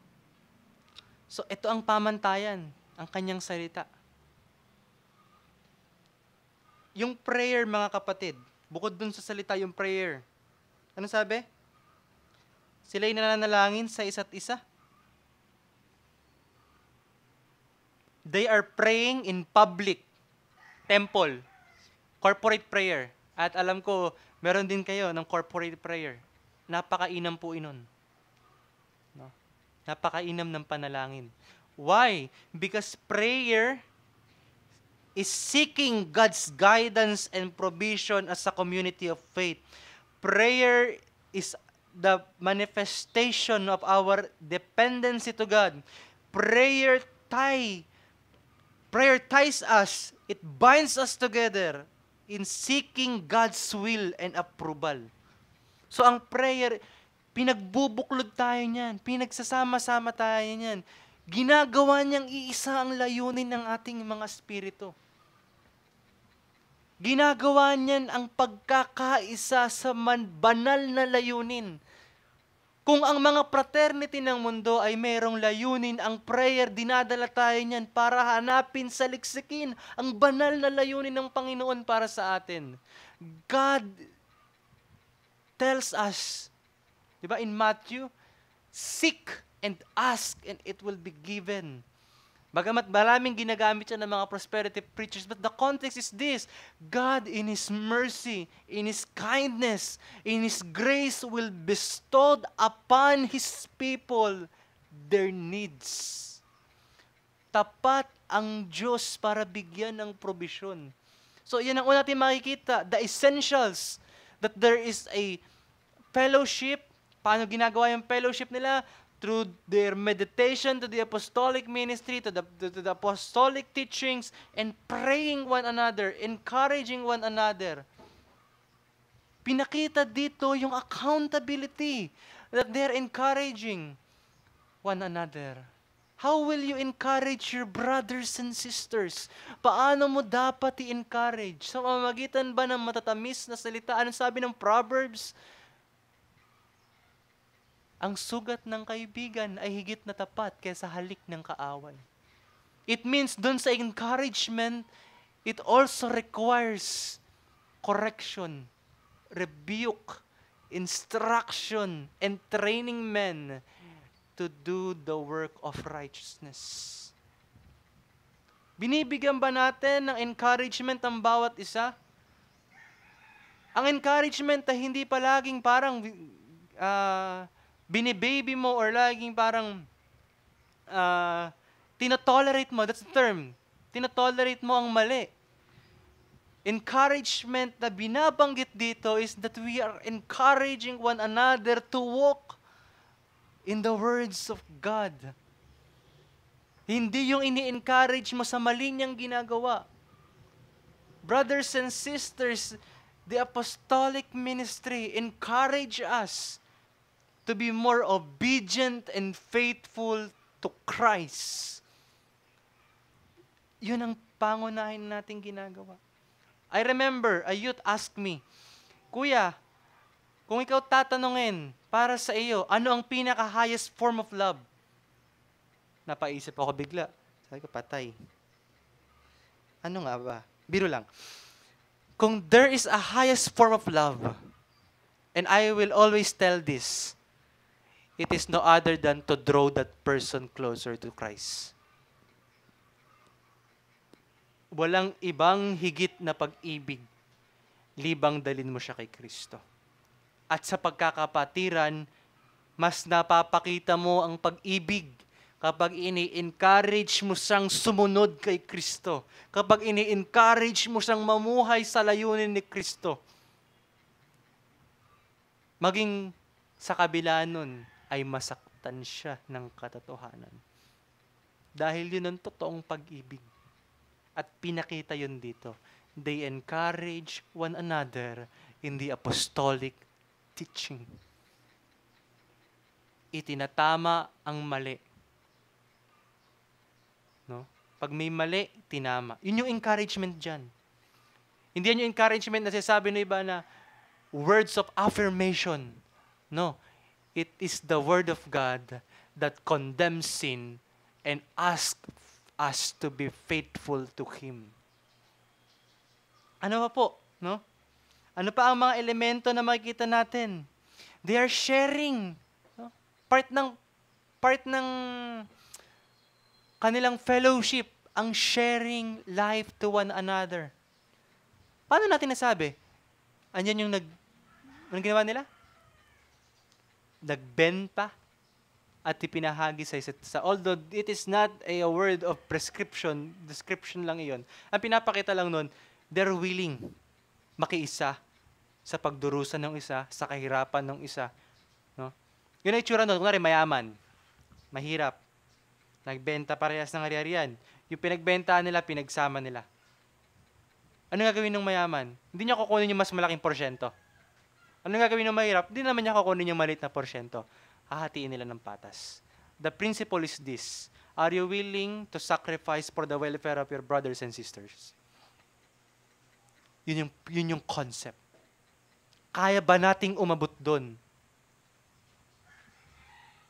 So, ito ang pamantayan, ang kanyang salita. Yung prayer, mga kapatid, bukod dun sa salita, yung prayer. Ano sabi? Sila'y nananalangin sa isa't isa. They are praying in public, temple, corporate prayer. At alam ko, meron din kayo ng corporate prayer. Napakainam po inon. No? Napakainam ng panalangin. Why? Because prayer is seeking God's guidance and provision as a community of faith. Prayer is the manifestation of our dependency to God. Prayer ties us. It binds us together in seeking God's will and approval. So ang prayer, pinagbubuklod tayo niyan. Pinagsasama-sama tayo niyan. Ginagawa niyang iisa ang layunin ng ating mga espiritu. Ginagawa niyan ang pagkakaisa sa banal na layunin. Kung ang mga fraternity ng mundo ay mayroong layunin, ang prayer, dinadala tayo niyan para hanapin, saliksikin ang banal na layunin ng Panginoon para sa atin. God tells us, di ba in Matthew, seek and ask and it will be given. Bagamat maraming ginagamit siya ng mga prosperity preachers, but the context is this: God in His mercy, in His kindness, in His grace will bestow upon His people their needs. Tapat ang Diyos para bigyan ng probisyon. So yan ang una natin makikita, the essentials, that there is a fellowship. Paano ginagawa yung fellowship nila? Through their meditation to the apostolic ministry, to the apostolic teachings, and praying one another, encouraging one another. Pinakita dito yung accountability that they're encouraging one another. How will you encourage your brothers and sisters? Paano mo dapat i-encourage? Sa pamamagitan ba ng matatamis na salita? Anong sabi ng Proverbs? Ang sugat ng kaibigan ay higit na tapat kaysa halik ng kaaway. It means dun sa encouragement, it also requires correction, rebuke, instruction, and training men to do the work of righteousness. Binibigyan ba natin ng encouragement ang bawat isa? Ang encouragement ay hindi palaging parang binibaby mo or laging parang tinotolerate mo. That's the term. Tinotolerate mo ang mali. Encouragement na binabanggit dito is that we are encouraging one another to walk in the words of God. Hindi yung ini-encourage mo sa mali niyang ginagawa. Brothers and sisters, the apostolic ministry encourage us to be more obedient and faithful to Christ. Yun ang pangunahin nating ginagawa. I remember, a youth asked me, Kuya, kung ikaw tatanungin para sa iyo, ano ang pinaka-highest form of love? Napaisip ako bigla. Sabi ko, patay. Ano nga ba? Biro lang. Kung there is a highest form of love, and I will always tell this, it is no other than to draw that person closer to Christ. Walang ibang higit na pag-ibig, libang dalin mo siya kay Kristo. At sa pagkakapatiran, mas napapakita mo ang pag-ibig kapag ini-encourage mo siyang sumunod kay Kristo. Kapag ini-encourage mo siyang mamuhay sa layunin ni Kristo. Maging sa kabila nun, ay masaktan siya ng katotohanan. Dahil yun ang totoong pag-ibig. At pinakita yun dito. They encourage one another in the apostolic teaching. Itinatama ang mali. No? Pag may mali, tinama. Yun yung encouragement dyan. Hindi yan yung encouragement na sinasabi na iba na words of affirmation. No. It is the Word of God that condemns sin and asks us to be faithful to Him. Ano pa po? No? Ano pa ang mga elemento na makikita natin? They are sharing. No? Part ng kanilang fellowship ang sharing life to one another. Paano natin nasabi? Anyan yung anong ginawa nila? Nagbenta at ipinahagi sa isa't isa. Although it is not a word of description lang iyon. Ang pinapakita lang nun, they're willing makiisa sa pagdurusan ng isa, sa kahirapan ng isa. No? Yun ang itsura nun. Kunwari, mayaman, mahirap, nagbenta parehas ng ari-arian. Yung pinagbentaan nila, pinagsama nila. Ano gagawin ng mayaman? Hindi niya kukunin yung mas malaking porsyento. Ano gagawin ng mahirap? Hindi naman niya kukunin yung maliit na porsyento. Hahatiin nila ng patas. The principle is this. Are you willing to sacrifice for the welfare of your brothers and sisters? Yun yung concept. Kaya ba nating umabot doon?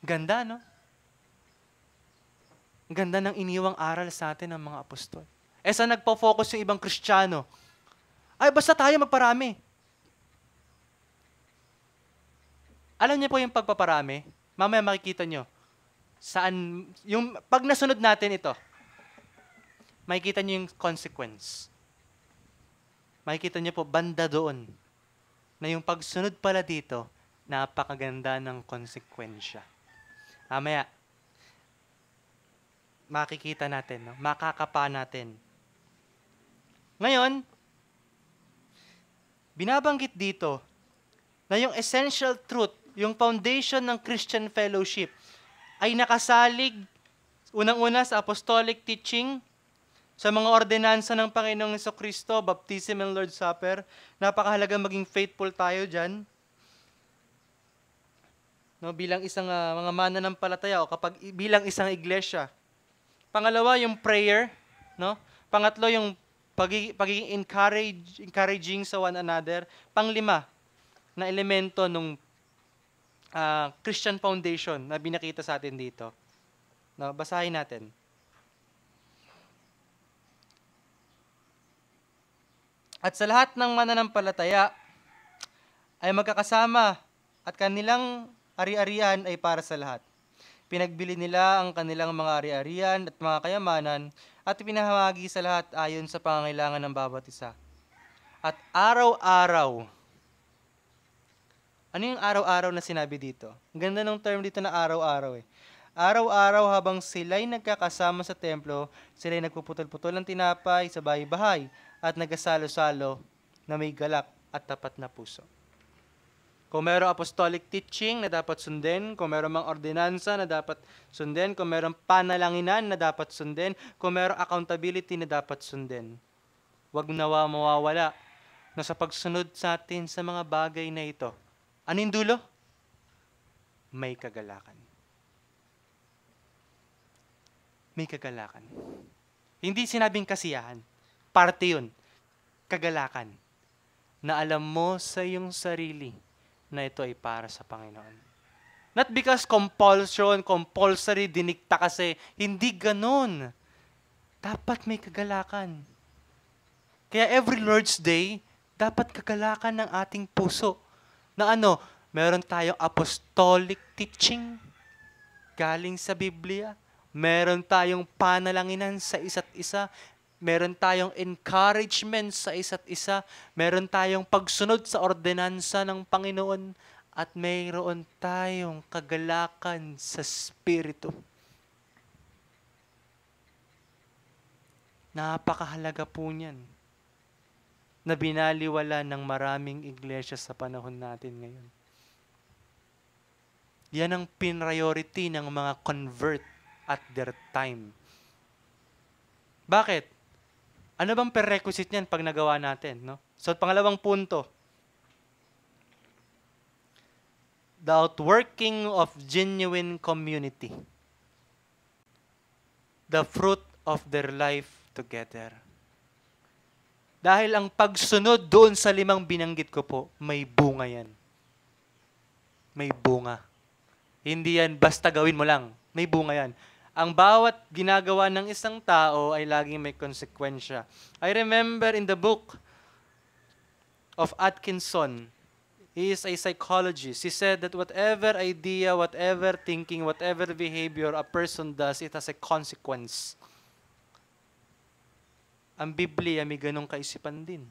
Ganda, no? Ganda ng iniwang aral sa atin ng mga apostol. Saan nagpo-focus yung ibang Kristiyano? Ay, basta tayo magparami. Alam niyo po yung pagpaparami? Mamaya makikita niyo. Saan, pag nasunod natin ito, makikita niyo yung consequence. Makikita niyo po, banda doon, na yung pagsunod pala dito, napakaganda ng konsekwensya. Mamaya, makikita natin, no? Makakapa natin. Ngayon, binabanggit dito na yung essential truth, yung foundation ng Christian fellowship ay nakasalig unang-una sa apostolic teaching, sa mga ordinansa ng Panginoong Jesucristo, baptism and Lord's Supper. Napakahalaga maging faithful tayo dyan. No, bilang isang mga mananampalataya o bilang isang iglesia. Pangalawa, yung prayer. No? Pangatlo, yung pagiging encouraging sa one another. Panglima, na elemento ng Christian foundation na binakita sa atin dito. No, basahin natin. At sa lahat ng mananampalataya ay magkakasama at kanilang ari-arian ay para sa lahat. Pinagbili nila ang kanilang mga ari-arian at mga kayamanan at ipinahamagi sa lahat ayon sa pangangailangan ng bawat isa. At araw-araw. Ano yung araw-araw na sinabi dito? Ang ganda ng term dito na araw-araw eh. Araw-araw habang sila'y nagkakasama sa templo, sila'y nagpuputol-putol ng tinapay sa bahay-bahay at nagasalo-salo na may galak at tapat na puso. Kung mayroong apostolic teaching na dapat sundin, kung mayroong mga ordinansa na dapat sundin, kung mayroong panalanginan na dapat sundin, kung mayroong accountability na dapat sundin, huwag nawa mawawala na sa pagsunod sa atin sa mga bagay na ito. Ano yung dulo? May kagalakan. May kagalakan. Hindi sinabing kasiyahan. Parte yun. Kagalakan. Na alam mo sa iyong sarili na ito ay para sa Panginoon. Not because compulsory, dinikta kasi. Hindi ganun. Dapat may kagalakan. Kaya every Lord's Day, dapat kagalakan ng ating puso. Na ano, meron tayong apostolic teaching galing sa Biblia. Meron tayong panalanginan sa isa't isa. Meron tayong encouragement sa isa't isa. Meron tayong pagsunod sa ordinansa ng Panginoon. At mayroon tayong kagalakan sa Espiritu. Napakahalaga po niyan na binaliwala ng maraming iglesia sa panahon natin ngayon. Yan ang priority ng mga convert at their time. Bakit? Ano bang prerequisite niyan pag nagawa natin? No? So, pangalawang punto. The outworking of genuine community. The fruit of their life together. Dahil ang pagsunod doon sa 5 binanggit ko po, may bunga yan. May bunga. Hindi yan basta gawin mo lang. May bunga yan. Ang bawat ginagawa ng isang tao ay laging may konsekwensya. I remember in the book of Atkinson, he is a psychologist. He said that whatever idea, whatever thinking, whatever behavior a person does, it has a consequence. ang Biblia may ganong kaisipan din.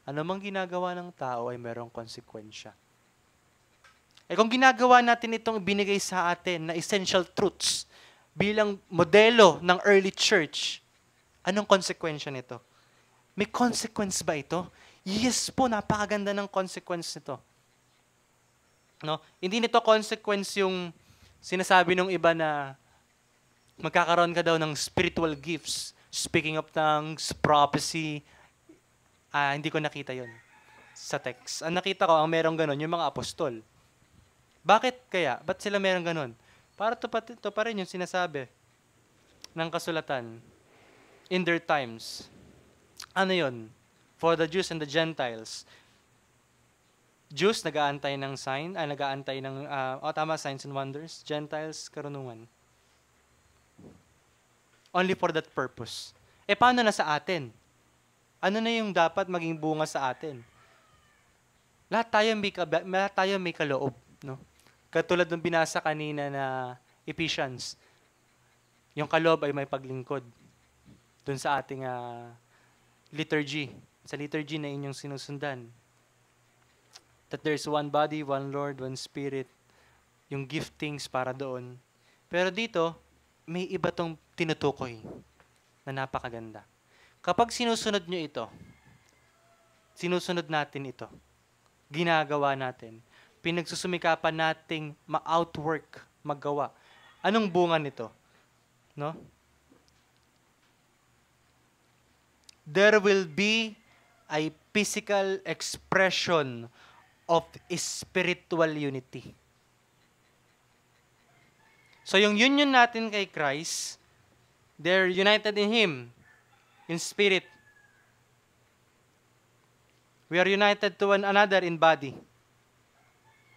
Ano mang ginagawa ng tao ay mayroong konsekwensya. Kung ginagawa natin itong binigay sa atin na essential truths bilang modelo ng early church, anong konsekwensya nito? May consequence ba ito? Yes po, napakaganda ng consequence nito. No? Hindi nito consequence yung sinasabi ng iba na magkakaroon ka daw ng spiritual gifts, speaking of tongues, prophecy. Hindi ko nakita yon sa text. Ang nakita ko, ang merong ganon, yung mga apostol. Bakit kaya? Ba't sila merong ganon? Para to pa rin yung sinasabi ng kasulatan. In their times. Ano yon? For the Jews and the Gentiles. Jews, nag-aantay ng sign, nag-aantay ng, signs and wonders. Gentiles, karunungan. Only for that purpose. Paano na sa atin? Ano na yung dapat maging bunga sa atin? Lahat tayo may kaloob. No? Katulad ng binasa kanina na Ephesians. Yung kaloob ay may paglingkod. Doon sa ating liturgy. Sa liturgy na inyong sinusundan. That there's one body, one Lord, one Spirit. Yung giftings para doon. Pero dito, may iba tong tinutukoy na napakaganda. Kapag sinusunod nyo ito, sinusunod natin ito, ginagawa natin, pinagsusumikapan nating ma-outwork, maggawa. Anong bunga nito? No? There will be a physical expression of spiritual unity. So yung union natin kay Christ, they're united in Him, in spirit. We are united to one another in body.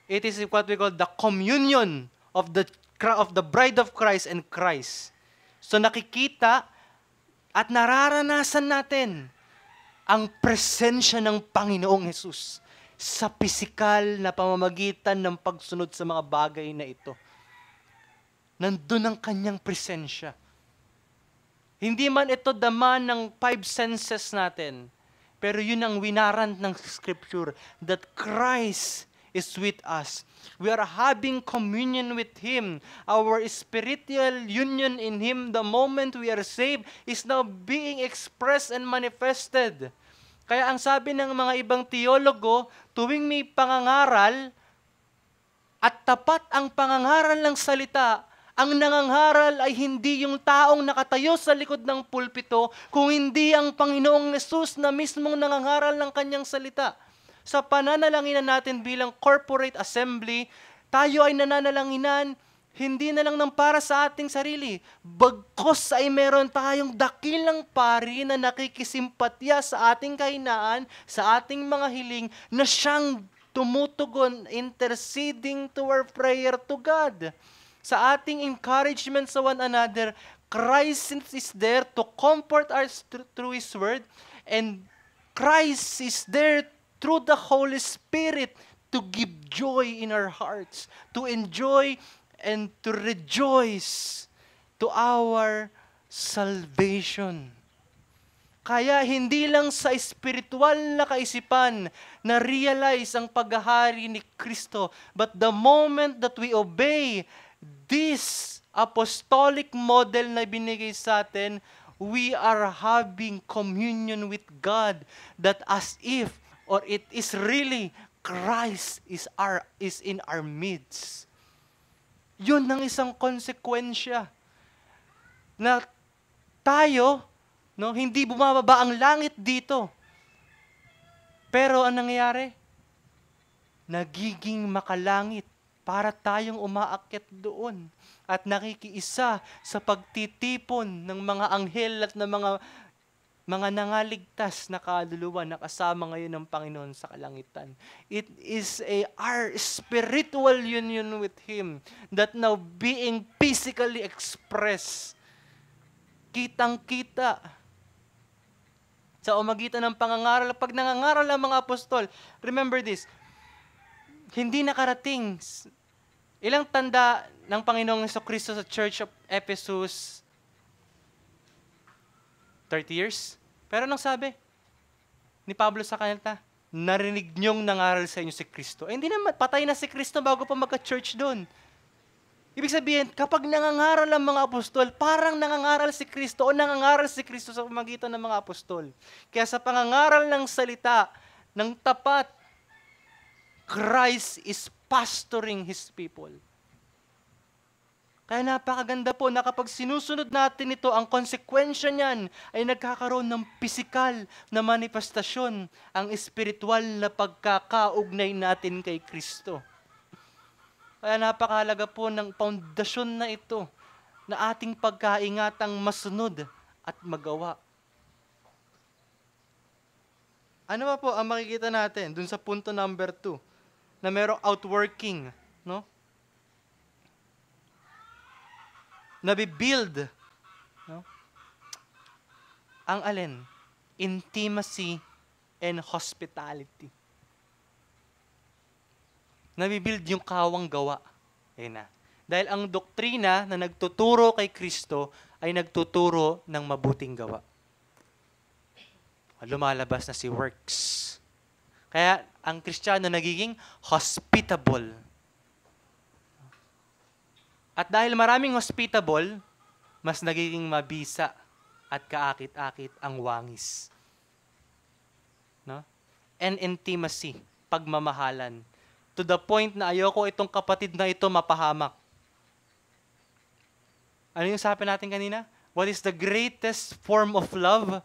It is what we call the communion of the bride of Christ and Christ. So nakikita at nararanasan natin ang presensya ng Panginoong Hesus sa pisikal na pamamagitan ng pagsunod sa mga bagay na ito. Nandun ang kanyang presensya. Hindi man ito daman ng 5 senses natin, pero yun ang winarant ng Scripture, that Christ is with us. We are having communion with Him. Our spiritual union in Him, the moment we are saved, is now being expressed and manifested. Kaya ang sabi ng mga ibang teologo, tuwing may pangangaral, at tapat ang pangangaral ng salita, ang nangangaral ay hindi yung taong nakatayo sa likod ng pulpito, kung hindi ang Panginoong Hesus na mismong nangangaral ng kanyang salita. Sa pananalanginan natin bilang corporate assembly, tayo ay nananalanginan hindi na lang ng para sa ating sarili. Bagkus ay meron tayong dakilang pari na nakikisimpatya sa ating kahinaan, sa ating mga hiling, na siyang tumutugon, interceding to our prayer to God. Sa ating encouragement sa one another, Christ is there to comfort us through His Word, and Christ is there through the Holy Spirit to give joy in our hearts, to enjoy and to rejoice to our salvation. Kaya hindi lang sa spiritual na kaisipan na realize ang paghahari ni Kristo, but the moment that we obey this apostolic model na binigay sa atin, we are having communion with God, that as if, or it is really, Christ is in our midst. Yun ang isang konsekwensya na tayo, no, hindi bumababa ang langit dito. Pero ang nangyayari, nagiging makalangit para tayong umaakyat doon at nakikiisa sa pagtitipon ng mga anghel at ng mga nangaligtas na kaluluwa na kasama ngayon ng Panginoon sa kalangitan. It is our spiritual union with Him that now being physically expressed. Kitang-kita sa umagitan ng pangangaral. Pag nangangaral ang mga apostol, remember this, hindi nakarating. Ilang tanda ng Panginoong Jesucristo sa Church of Ephesus? 30 years? Pero anong sabi ni Pablo sa kanila? Narinig niyong nangaral sa inyo si Kristo. Eh, hindi naman, patay na si Kristo bago pa magka-church doon. Ibig sabihin, kapag nangangaral ang mga apostol, parang nangangaral si Kristo o nangangaral si Kristo sa pamagitan ng mga apostol. Kaya sa pangangaral ng salita, ng tapat, Christ is pastoring His people. Kaya napakaganda po na kapag sinusunod natin ito, ang konsekwensya niyan ay nagkakaroon ng pisikal na manifestasyon, ang espiritual na pagkakaugnay natin kay Kristo. Kaya napakahalaga po ng pundasyon na ito na ating pagkaingatang masunod at magawa. Ano ba po ang makikita natin dun sa punto number 2 na merong outworking, no? Nabibuild, no? Ang alin? Intimacy and hospitality. Nabibuild yung kawang gawa. Ayun na. Dahil ang doktrina na nagtuturo kay Kristo ay nagtuturo ng mabuting gawa. Lumalabas na si works. Kaya ang Kristiyano nagiging hospitable. At dahil maraming hospitable, mas nagiging mabisa at kaakit-akit ang wangis. No? And intimacy, pagmamahalan. To the point na ayoko itong kapatid na ito mapahamak. Ano yung sabi natin kanina? What is the greatest form of love?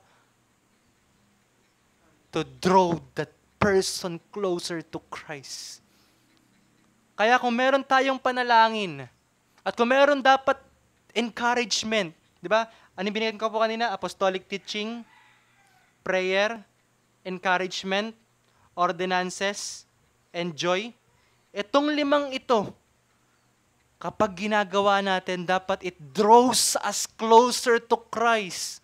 To draw that person closer to Christ. Kaya kung meron tayong panalangin, at kung meron dapat encouragement, di ba? Ano binigyan ko po kanina? Apostolic teaching, prayer, encouragement, ordinances, and joy. Itong 5 ito, kapag ginagawa natin, dapat it draws us closer to Christ.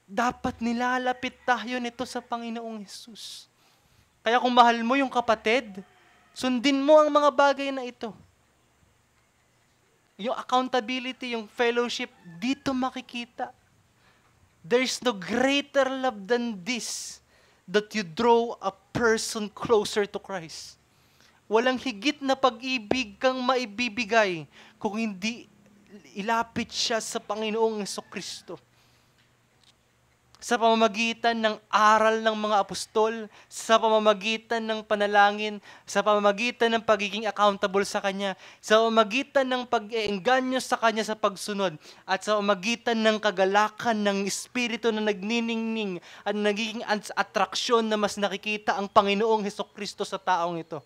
Dapat nilalapit tayo nito sa Panginoong Hesus. Kaya kung mahal mo yung kapatid, sundin mo ang mga bagay na ito. Yung accountability, yung fellowship, dito makikita. There's no greater love than this, that you draw a person closer to Christ. Walang higit na pag-ibig kang maibibigay kung hindi ilapit siya sa Panginoong Jesucristo. Sa pamamagitan ng aral ng mga apostol, sa pamamagitan ng panalangin, sa pamamagitan ng pagiging accountable sa Kanya, sa pamamagitan ng pag-iengganyo sa Kanya sa pagsunod, at sa pamamagitan ng kagalakan ng Espiritu na nagniningning at nagiging atraksyon na mas nakikita ang Panginoong Hesukristo sa taong ito.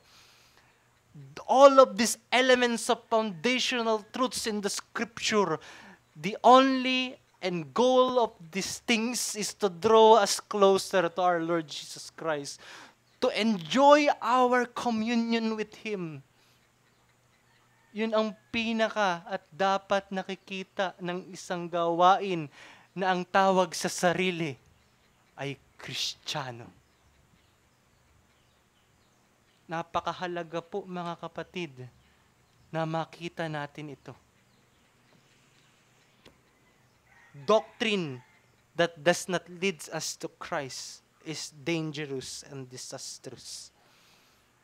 All of these elements of foundational truths in the Scripture, the only and goal of these things is to draw us closer to our Lord Jesus Christ, to enjoy our communion with Him. Yun ang pinaka at dapat nakikita ng isang gawain na ang tawag sa sarili ay Kristiyano. Napakahalaga po mga kapatid na makita natin ito. Doctrine that does not lead us to Christ is dangerous and disastrous.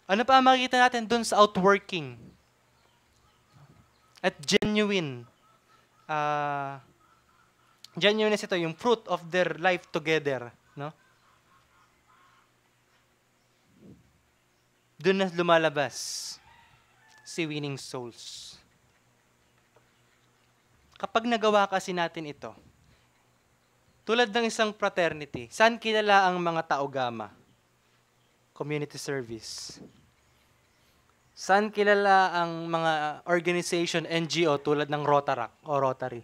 Ano pa makikita natin dun sa outworking? At genuine. Genuineness ito, yung fruit of their life together. No? Doon na lumalabas si winning souls. Kapag nagawa kasi natin ito, tulad ng isang fraternity, saan kilala ang mga Tau Gamma? Community service. Saan kilala ang mga organization, NGO, tulad ng Rotaract o Rotary?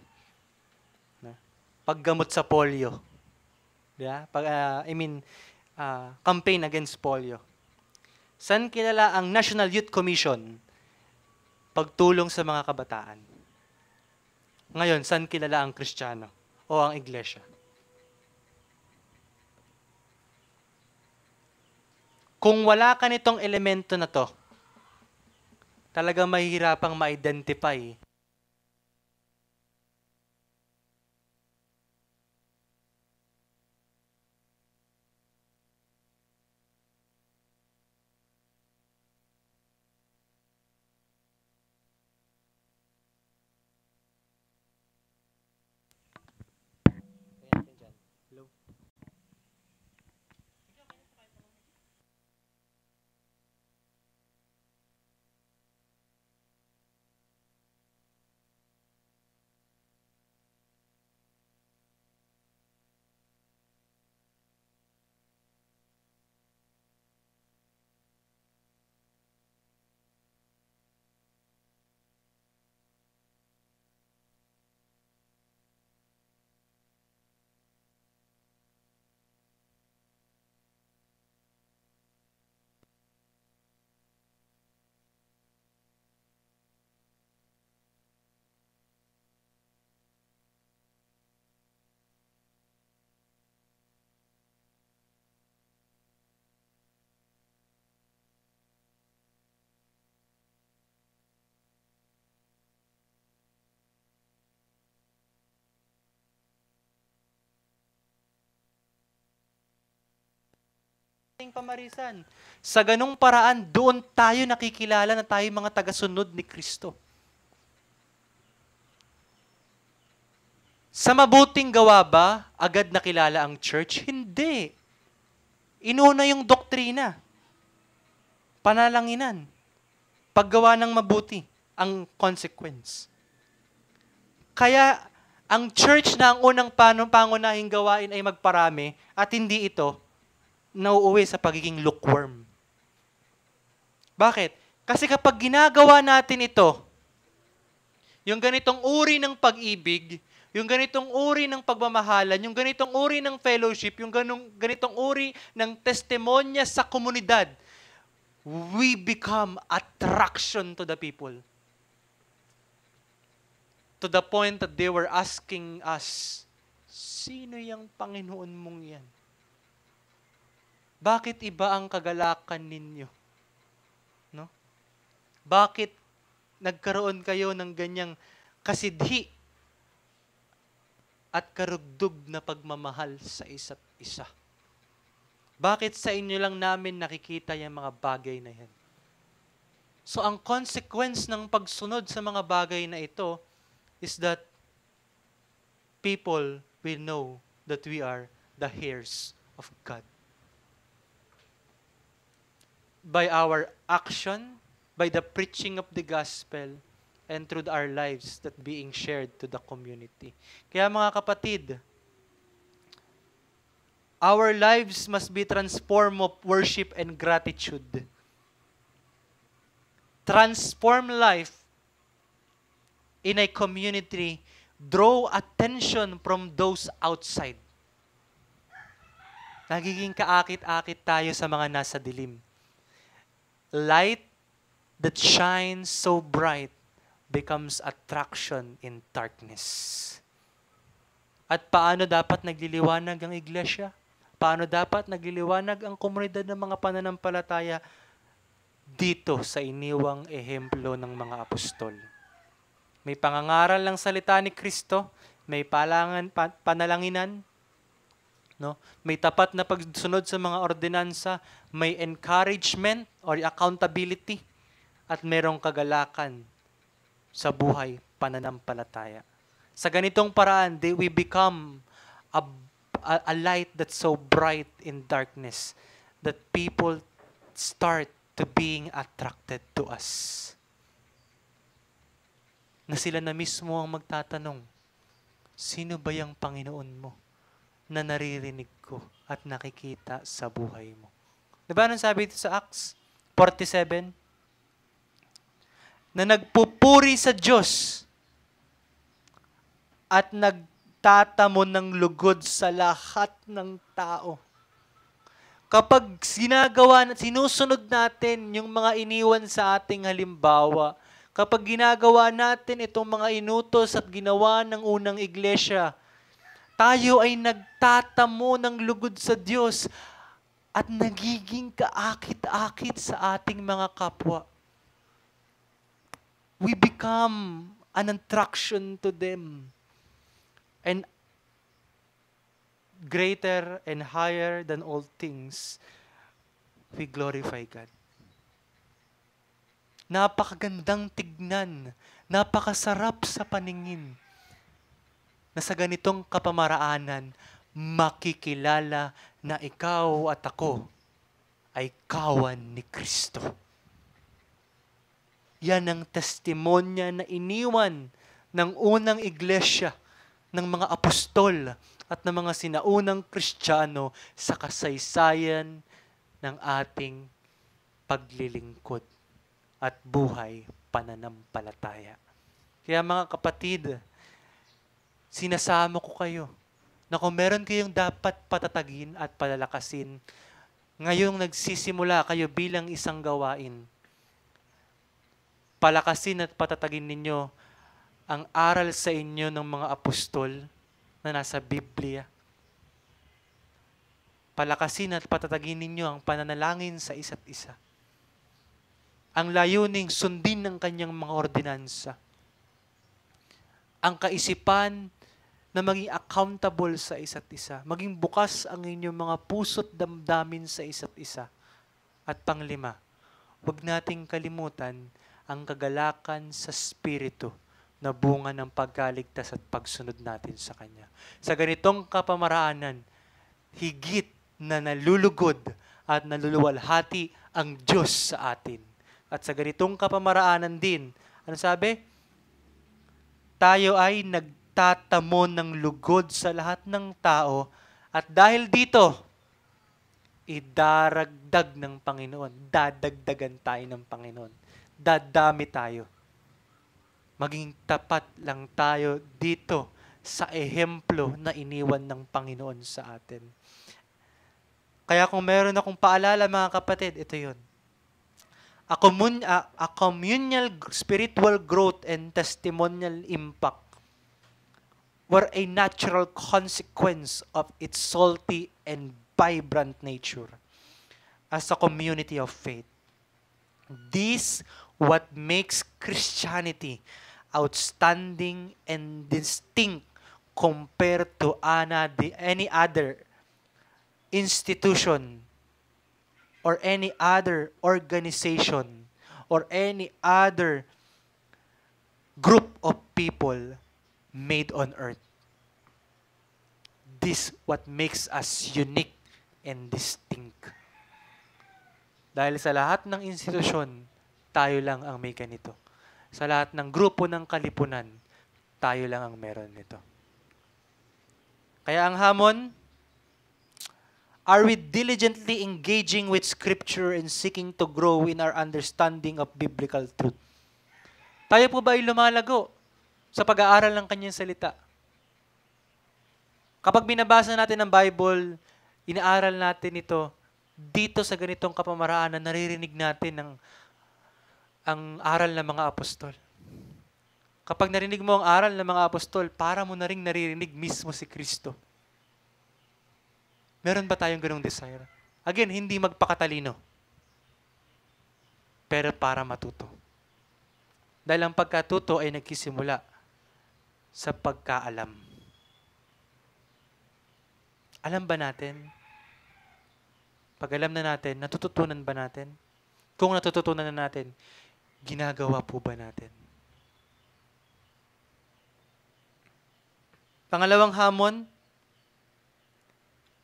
Paggamot sa polio. Yeah? Campaign against polio. Saan kilala ang National Youth Commission? Pagtulong sa mga kabataan. Ngayon, saan kilala ang Kristiyano o ang Iglesia? Kung wala ka nitong elemento na to, talagang mahihirapang ma-identify Pamarisan. Sa ganung paraan, doon tayo nakikilala na tayo mga tagasunod ni Kristo. Sa mabuting gawa ba, agad nakilala ang church? Hindi. Inuna yung doktrina. Panalanginan. Paggawa ng mabuti, ang consequence. Kaya, ang church na ang unang pangunahing gawain ay magparami at hindi ito nauuwi sa pagiging lukewarm. Bakit? Kasi kapag ginagawa natin ito, yung ganitong uri ng pag-ibig, yung ganitong uri ng pagmamahalan, yung ganitong uri ng fellowship, yung ganitong uri ng testimonya sa komunidad, we become attraction to the people. To the point that they were asking us, sino yung Panginoon mong yan? Bakit iba ang kagalakan ninyo? No? Bakit nagkaroon kayo ng ganyang kasidhi at karugdog na pagmamahal sa isa't isa? Bakit sa inyo lang namin nakikita yung mga bagay na yan? So ang consequence ng pagsunod sa mga bagay na ito is that people will know that we are the heirs of God. By our action, by the preaching of the gospel, and through our lives that being shared to the community. Kaya mga kapatid, our lives must be transformed of worship and gratitude. Transform life in a community, draw attention from those outside. Nagiging kaakit-akit tayo sa mga nasa dilim. Light that shines so bright becomes attraction in darkness. At paano dapat nagliliwanag ang iglesia? Paano dapat nagliliwanag ang komunidad ng mga pananampalataya? Dito sa iniwang ehemplo ng mga apostol. May pangangaral ng salita ni Kristo, may panalanginan, no? May tapat na pagsunod sa mga ordinansa, may encouragement or accountability, at merong kagalakan sa buhay pananampalataya. Sa ganitong paraan, we become a light that's so bright in darkness that people start to being attracted to us. Na sila na mismo ang magtatanong, sino ba yung Panginoon mo na naririnig ko at nakikita sa buhay mo? Diba anong sabi dito sa Acts 47? Na nagpupuri sa Diyos at nagtatamo ng lugod sa lahat ng tao. Kapag sinusunod natin yung mga iniwan sa ating halimbawa, kapag ginagawa natin itong mga inutos at ginawa ng unang iglesia, tayo ay nagtatamo ng lugod sa Diyos at nagiging kaakit-akit sa ating mga kapwa. We become an attraction to them. And greater and higher than all things, we glorify God. Napakagandang tignan, napakasarap sa paningin, na sa ganitong kapamaraanan, makikilala na ikaw at ako ay kawan ni Kristo. Yan ang testimonya na iniwan ng unang iglesia, ng mga apostol at ng mga sinaunang Kristiyano sa kasaysayan ng ating paglilingkod at buhay pananampalataya. Kaya mga kapatid, sinasama ko kayo na kung meron kayong dapat patatagin at palalakasin, ngayong nagsisimula kayo bilang isang gawain, palakasin at patatagin ninyo ang aral sa inyo ng mga apostol na nasa Biblia. Palakasin at patatagin ninyo ang pananalangin sa isa't isa. Ang layuning sundin ng kanyang mga ordinansa. Ang kaisipan na maging accountable sa isa't isa. Maging bukas ang inyong mga puso't damdamin sa isa't isa. At panglima, huwag nating kalimutan ang kagalakan sa Espiritu na bunga ng pagkaligtas at pagsunod natin sa Kanya. Sa ganitong kapamaraanan, higit na nalulugod at naluluwalhati ang Diyos sa atin. At sa ganitong kapamaraanan din, ano sabi? Tayo ay nagtatamo ng lugod sa lahat ng tao at dahil dito, idaragdag ng Panginoon. Dadagdagan tayo ng Panginoon. Dadami tayo. Maging tapat lang tayo dito sa ehemplo na iniwan ng Panginoon sa atin. Kaya kung meron akong paalala mga kapatid, ito yun. A communal spiritual growth and testimonial impact were a natural consequence of its salty and vibrant nature as a community of faith. This what makes Christianity outstanding and distinct compared to any other institution or any other organization or any other group of people made on earth. This what makes us unique and distinct. Dahil sa lahat ng institusyon, tayo lang ang may ganito. Sa lahat ng grupo ng kalipunan, tayo lang ang meron nito. Kaya ang hamon, are we diligently engaging with Scripture and seeking to grow in our understanding of biblical truth? Tayo po ba ay lumalago sa pag-aaral ng Kanyang salita? Kapag binabasa natin ang Bible, inaaral natin ito, dito sa ganitong kapamaraanan, naririnig natin ang aral ng mga apostol. Kapag narinig mo ang aral ng mga apostol, para mo na rin naririnig mismo si Kristo. Meron ba tayong ganung desire? Again, hindi magpakatalino, pero para matuto. Dahil ang pagkatuto ay nagkisimula sa pagkaalam. Alam ba natin? Pag alam na natin, natututunan ba natin? Kung natututunan na natin, ginagawa po ba natin? Pangalawang hamon,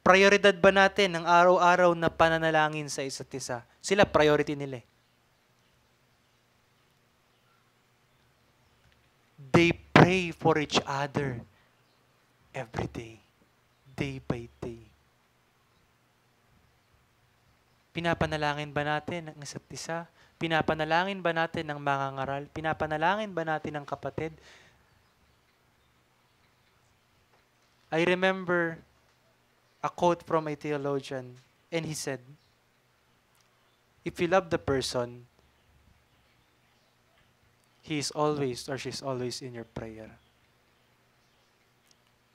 prioridad ba natin ang araw-araw na pananalangin sa isa't isa? Sila, priority nila. They pray for each other every day by day. Pinapanalangin ba natin ang isa't isa? Pinapanalangin ba natin ang mangangaral? Pinapanalangin ba natin ang kapatid? I remember a quote from a theologian, and he said, if you love the person, he is always or she is always in your prayer.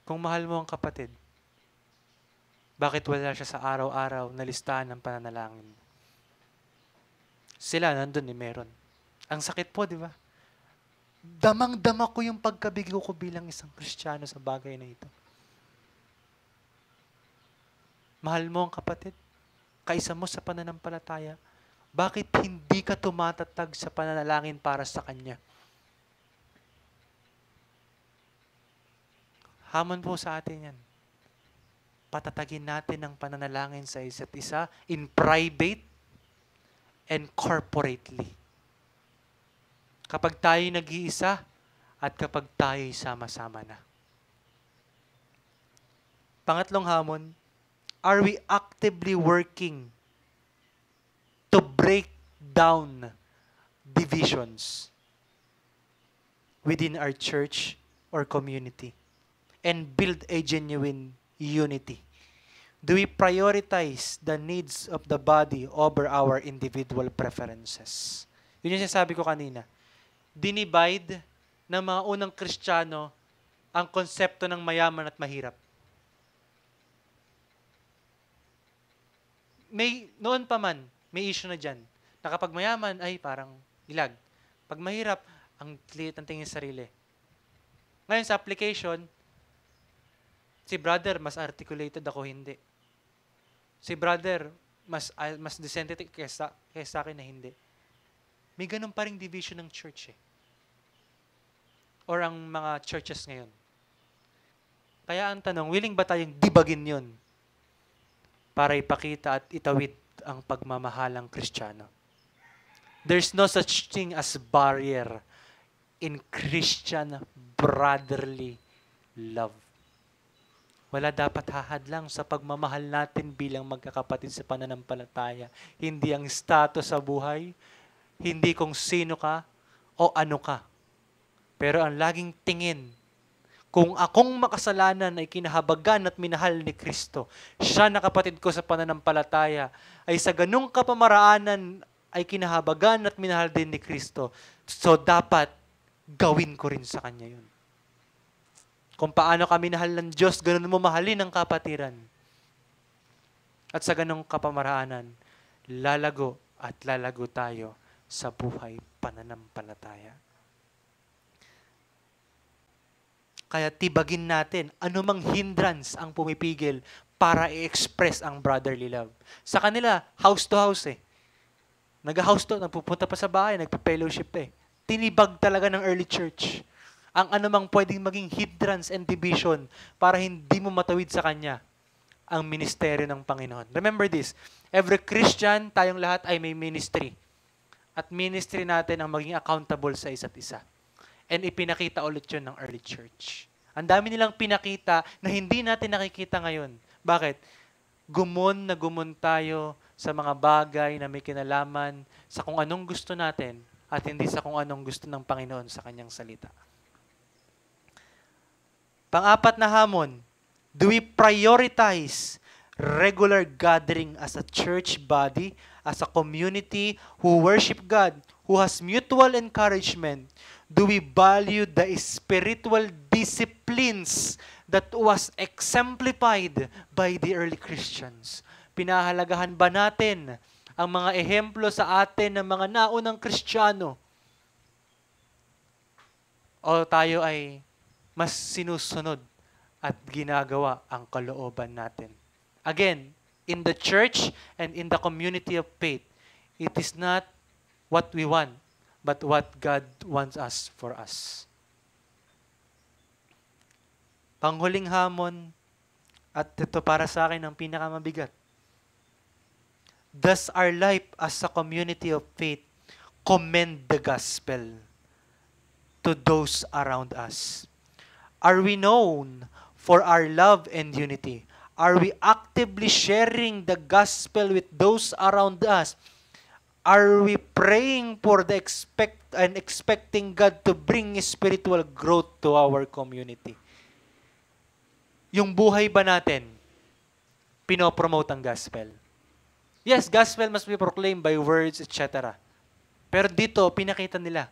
Kung mahal mo ang kapatid, bakit wala siya sa araw-araw na listahan ng pananalangin? Sila, nandun meron. Ang sakit po, di ba? Damang-dama ko yung pagkabigo ko bilang isang Kristiyano sa bagay na ito. Mahal mo ang kapatid, kaisa mo sa pananampalataya, bakit hindi ka tumatatag sa pananalangin para sa kanya? Hamon po sa atin yan. patatagin natin ang pananalangin sa isa't isa in private and corporately. Kapag tayo nag-iisa at kapag tayo'y sama-sama na. Pangatlong hamon, are we actively working to break down divisions within our church or community and build a genuine unity? Do we prioritize the needs of the body over our individual preferences? Yun yung sinasabi ko kanina. Dinivide ng mga unang Kristiyano ang konsepto ng mayaman at mahirap. Noon pa man, may issue na dyan. Na kapag mayaman, ay parang ilag. Pag mahirap, ang liit ang tingin sa sarili. Ngayon sa application, si brother, mas articulated ako, hindi. Si brother, mas decent kesa akin na hindi. May ganun pa ring division ng church eh. Or ang mga churches ngayon. Kaya ang tanong, willing ba tayong dibagin yun para ipakita at itawid ang pagmamahalang Kristiyano? There's no such thing as barrier in Christian brotherly love. Wala dapat hahadlang sa pagmamahal natin bilang magkakapatid sa pananampalataya. Hindi ang status sa buhay, hindi kung sino ka o ano ka. Pero ang laging tingin, kung akong makasalanan ay kinahabagan at minahal ni Kristo, siya na kapatid ko sa pananampalataya, ay sa ganung kapamaraanan ay kinahabagan at minahal din ni Kristo. So dapat gawin ko rin sa Kanya yun. Kung paano ka minahal ng Diyos, ganun mo mahalin ang kapatiran. At sa ganung kapamaraanan, lalago at lalago tayo sa buhay pananampalataya. Kaya tibagin natin anumang hindrance ang pumipigil para i-express ang brotherly love. Sa kanila, house to house eh. Nag-house to, nagpupunta pa sa bahay, nagpa-fellowship eh. Tinibag talaga ng early church ang anumang pwedeng maging hindrance and division para hindi mo matawid sa Kanya ang ministeryo ng Panginoon. Remember this, every Christian, tayong lahat ay may ministry. At ministry natin ang maging accountable sa isa't isa. And ipinakita ulit yun ng early church. Ang dami nilang pinakita na hindi natin nakikita ngayon. Bakit? Gumon na gumon tayo sa mga bagay na may kinalaman sa kung anong gusto natin at hindi sa kung anong gusto ng Panginoon sa Kanyang salita. Pang-apat na hamon, do we prioritize regular gathering as a church body, as a community who worship God, who has mutual encouragement? Do we value the spiritual disciplines that was exemplified by the early Christians? Pinahalagahan ba natin ang mga ehemplo sa atin ng mga naunang Kristiyano? O tayo ay mas sinusunod at ginagawa ang kalooban natin? Again, in the church and in the community of faith, it is not what we want, but what God wants us for us. Panghuling hamon, at ito para sa akin ang pinakamabigat. Does our life as a community of faith commend the gospel to those around us? Are we known for our love and unity? Are we actively sharing the gospel with those around us? Are we praying for the expecting God to bring spiritual growth to our community? Yung buhay ba natin, pinopromote ang gospel? Yes, gospel must be proclaimed by words, etc. Pero dito, pinakita nila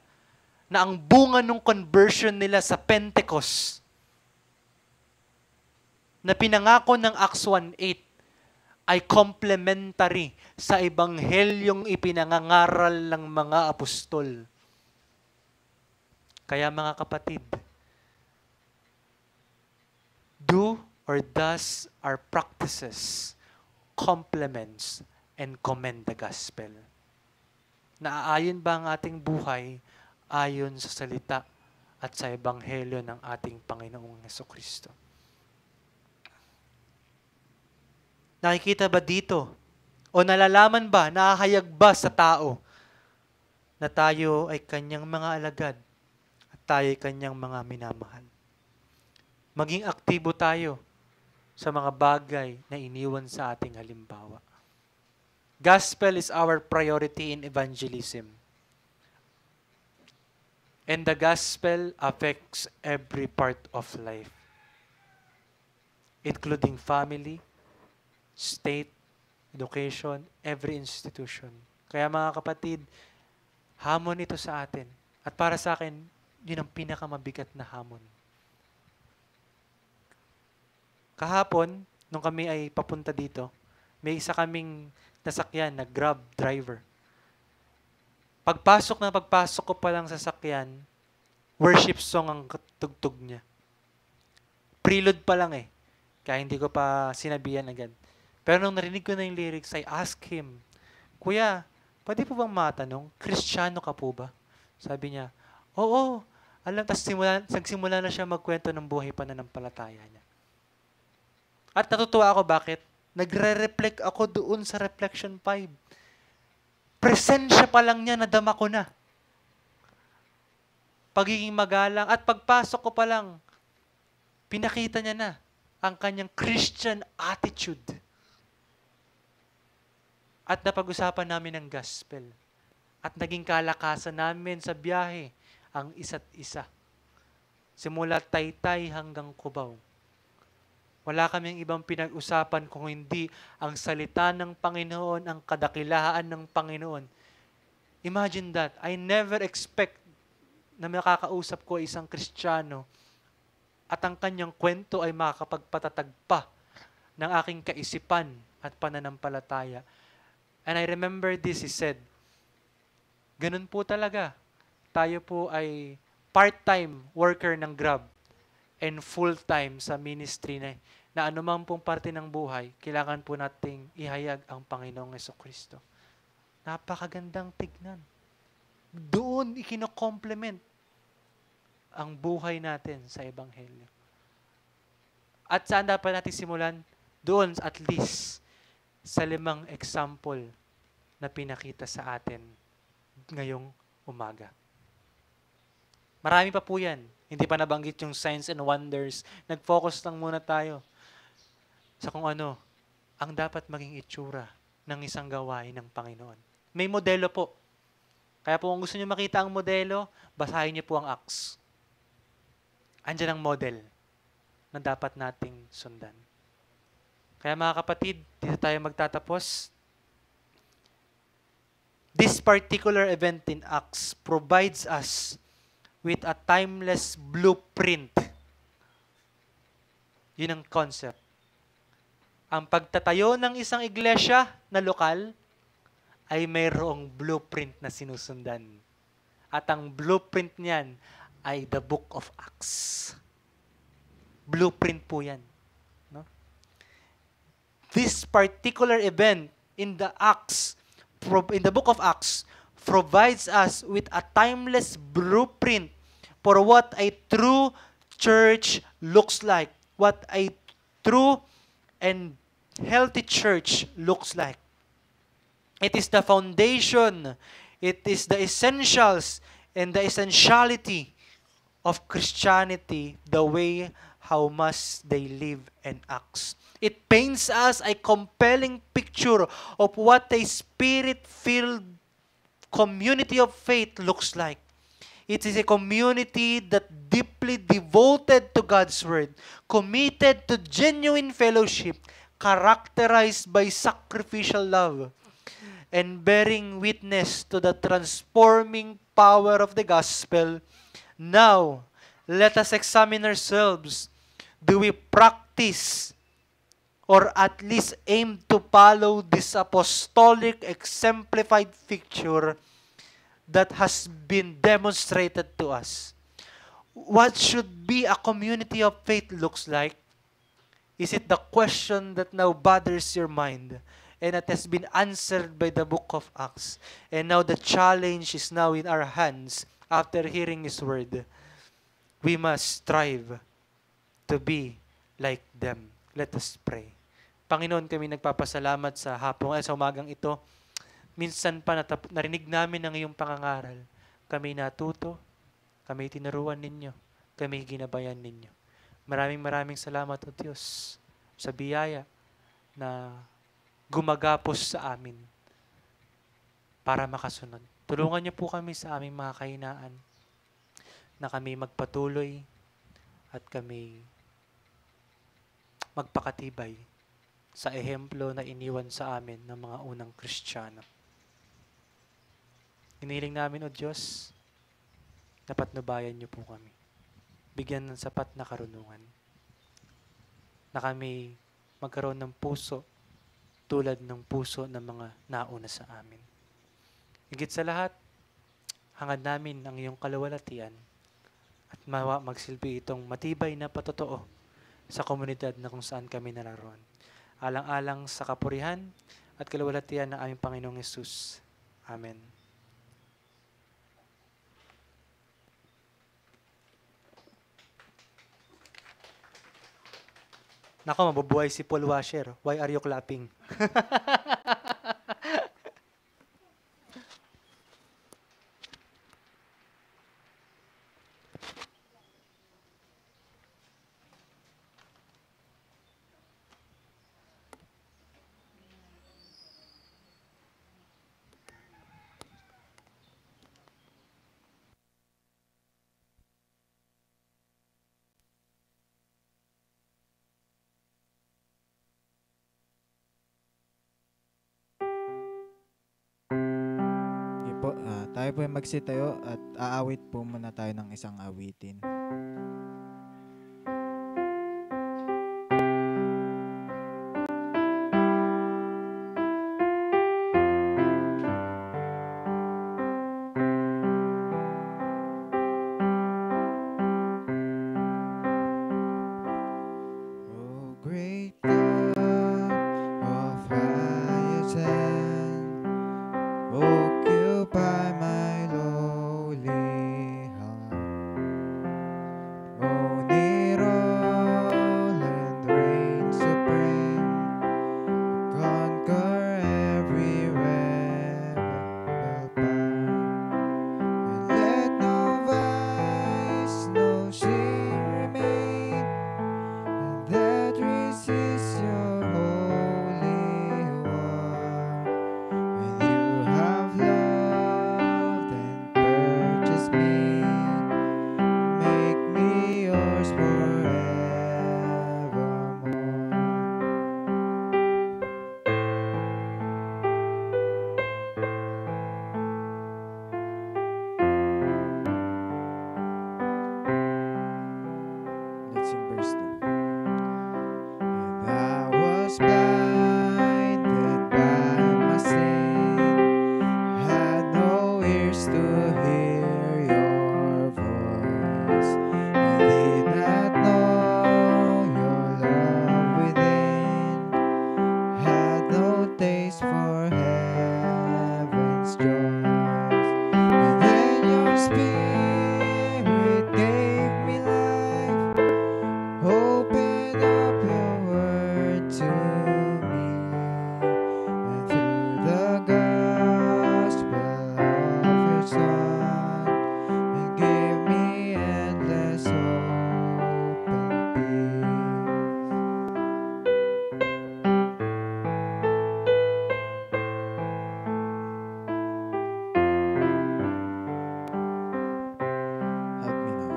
na ang bunga ng conversion nila sa Pentecost na pinangako ng Acts 1:8 ay complementary sa ebanghelyong ipinangangaral ng mga apostol. Kaya mga kapatid, do or does our practices complements and commend the gospel? Naaayon ba ang ating buhay ayon sa salita at sa ebanghelyo ng ating Panginoong Hesukristo? Nakikita ba dito? O nalalaman ba, nakahayag ba sa tao na tayo ay kanyang mga alagad at tayo ay kanyang mga minamahal? Maging aktibo tayo sa mga bagay na iniwan sa ating halimbawa. Gospel is our priority in evangelism. And the gospel affects every part of life, including family, state, education, every institution. Kaya mga kapatid, hamon ito sa atin. At para sa akin, yun ang pinakamabigat na hamon. Kahapon, nung kami ay papunta dito, may isa kaming nasakyan na Grab driver. Pagpasok ko pa lang sa sakyan, worship song ang tugtog niya. Prelude pa lang eh. Kaya hindi ko pa sinabihan agad. Pero nung narinig ko na yung lyrics, I asked him, Kuya, pwede po bang matanong, Kristiyano ka po ba? Sabi niya, oo. Alam, tapos nagsimula na siya magkwento ng buhay pananampalataya niya. At natutuwa ako bakit? Nagre-reflect ako doon sa Reflection 5. Presensya pa lang niya, nadama ko na. Pagiging magalang. At pagpasok ko pa lang, pinakita niya na ang kanyang Christian attitude. At napag-usapan namin ng gospel. At naging kalakasan namin sa biyahe ang isa't isa. Simula Taytay hanggang Cubao. Wala kaming ibang pinag-usapan kung hindi ang salita ng Panginoon, ang kadakilaan ng Panginoon. Imagine that. I never expect na makakausap ko isang Kristiyano at ang kanyang kwento ay makakapagpatatag pa ng aking kaisipan at pananampalataya. And I remember this, he said, ganun po talaga. Tayo po ay part-time worker ng Grab and full-time sa ministry na anuman pong parte ng buhay, kailangan po nating ihayag ang Panginoong Jesucristo. Napakagandang tignan. Doon ikino-complement ang buhay natin sa Ebanghelyo. At saan dapat natin simulan? Doon at least sa 5 example na pinakita sa atin ngayong umaga. Marami pa po yan. Hindi pa nabanggit yung signs and wonders. Nag-focus lang muna tayo sa kung ano ang dapat maging itsura ng isang gawain ng Panginoon. May modelo po. Kaya po kung gusto niyo makita ang modelo, basahin niyo po ang Acts. Andiyan ang model na dapat nating sundan. Kaya mga kapatid, dito tayo magtatapos. This particular event in Acts provides us with a timeless blueprint. Yun ang concept. Ang pagtatayo ng isang iglesia na lokal ay mayroong blueprint na sinusundan. At ang blueprint niyan ay the Book of Acts. Blueprint po yan. No? This particular event in the Book of Acts provides us with a timeless blueprint for what a true church looks like. What a true and healthy church looks like. It is the foundation, it is the essentials and the essentiality of Christianity, the way how must they live and act. It paints us a compelling picture of what a spirit-filled community of faith looks like. It is a community that deeply devoted to God's Word, committed to genuine fellowship, characterized by sacrificial love, and bearing witness to the transforming power of the gospel. Now, let us examine ourselves. Do we practice or at least aim to follow this apostolic exemplified picture that has been demonstrated to us? What should be a community of faith looks like? Is it the question that now bothers your mind and that has been answered by the Book of Acts? And now the challenge is now in our hands after hearing His word. We must strive to be like them. Let us pray. Panginoon, kami nagpapasalamat sa sa umagang ito. Minsan pa narinig namin ang iyong pangangaral. Kami natuto, kami tinuruan ninyo, kami ginabayan ninyo. Maraming salamat, O Diyos, sa biyaya na gumagapos sa amin para makasunod. Tulungan niyo po kami sa aming mga kahinaan na kami magpatuloy at kami magpakatibay sa ehemplo na iniwan sa amin ng mga unang Kristiyano. Iniling namin, O Diyos, na patnubayan niyo po kami. Bigyan ng sapat na karunungan na kami magkaroon ng puso tulad ng puso ng mga nauna sa amin. Higit sa lahat, hangad namin ang iyong kaluwalhatian at magsilbi itong matibay na patotoo sa komunidad na kung saan kami naroon. Alang-alang sa kapurihan at kaluwalhatian ng aming Panginoong Hesus. Amen. Nako, mabubuhay si Paul Washer. Why are you clapping? Okay po, tayo po ay magsitayo at aawit po muna tayo ng isang awitin. Oh, great God of Hyacinth, occupy my lowly heart. Own it all and reign supreme. Conquer every rebel power. And let no vice, no shame remain that resists your holy word. When you have loved and purchased me, make me yours forevermore. Let's sing verse 2. And I was blinded by my sin, had no ears to hear your voice, and did not know your love within, had no taste for heaven's joys. And then your spirit gave me life, open up your word to me, and through the gospel of your Son, and give me endless hope and peace. Help me now.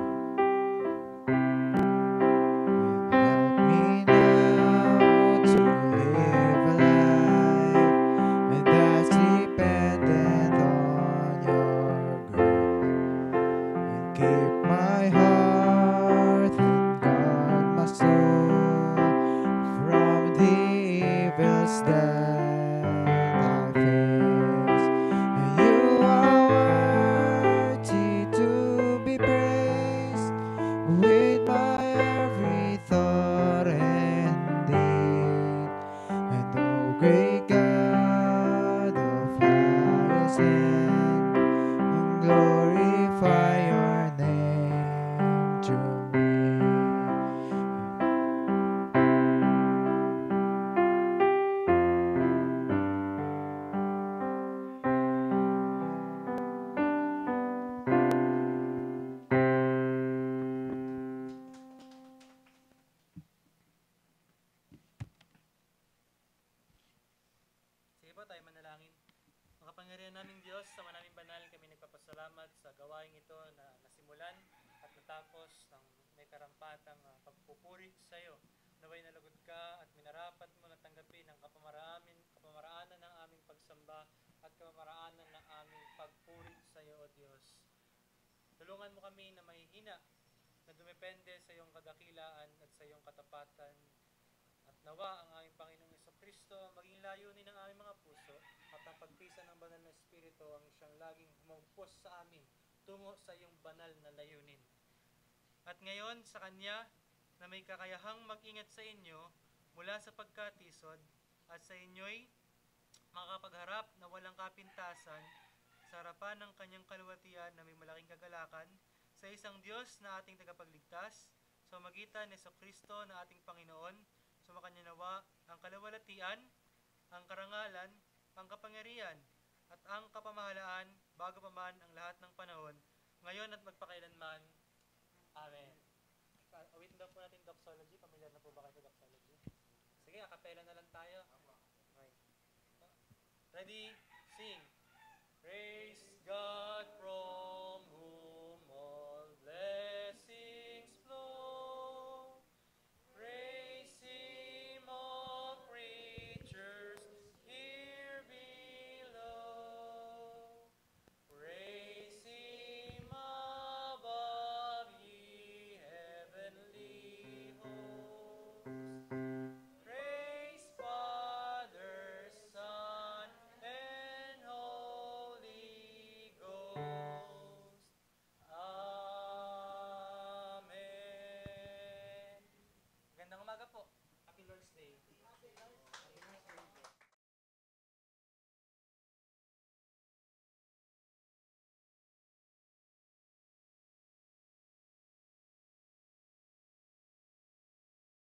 Help me now to live a life that's dependent on your grace, and keep my heart and guard my soul from the evils that I face. And you are worthy to be praised with my every thought and deed. And oh, great God of Hyacinth, glorify your name through me. po, tayo manalangin. Makapangyarihan naming Diyos, sa manaming banal, kami nagpapasalamat sa gawaing ito na nasimulan at natapos ng may karampatang pagpupuri sa iyo. Naway nalugod ka at minarapat mo na tanggapin ang kapamaraanan ng aming pagsamba at kapamaraanan ng aming pagpuri sa iyo, O Diyos. Tulungan mo kami na mahihina, na dumepende sa iyong kadakilaan at sa iyong katapatan. At nawa ang aming Panginoong Jesucristo maging layunin ng aming mga puso at ang pagpisa ng banal na Espiritu ang siyang laging humugpos sa amin tungo sa iyong banal na layunin. At ngayon sa Kanya na may kakayahang mag-ingat sa inyo mula sa pagkatisod at sa inyo'y makakapagharap na walang kapintasan sa harapan ng Kanyang kaluwalhatian na may malaking kagalakan sa isang Diyos na ating tagapagligtas sa magitan ni Jesucristo na ating Panginoon. Sumakanya nawa ang kaluwalhatian, ang karangalan, ang kapangyarihan, at ang kapamahalaan bago pa man ang lahat ng panahon, ngayon at magpakailanman. Amen. Awit daw po natin doxology. Pamilyar na po ba kayo sa doxology? Sige, akapela na lang tayo. Okay. Ready? Sing. Praise God.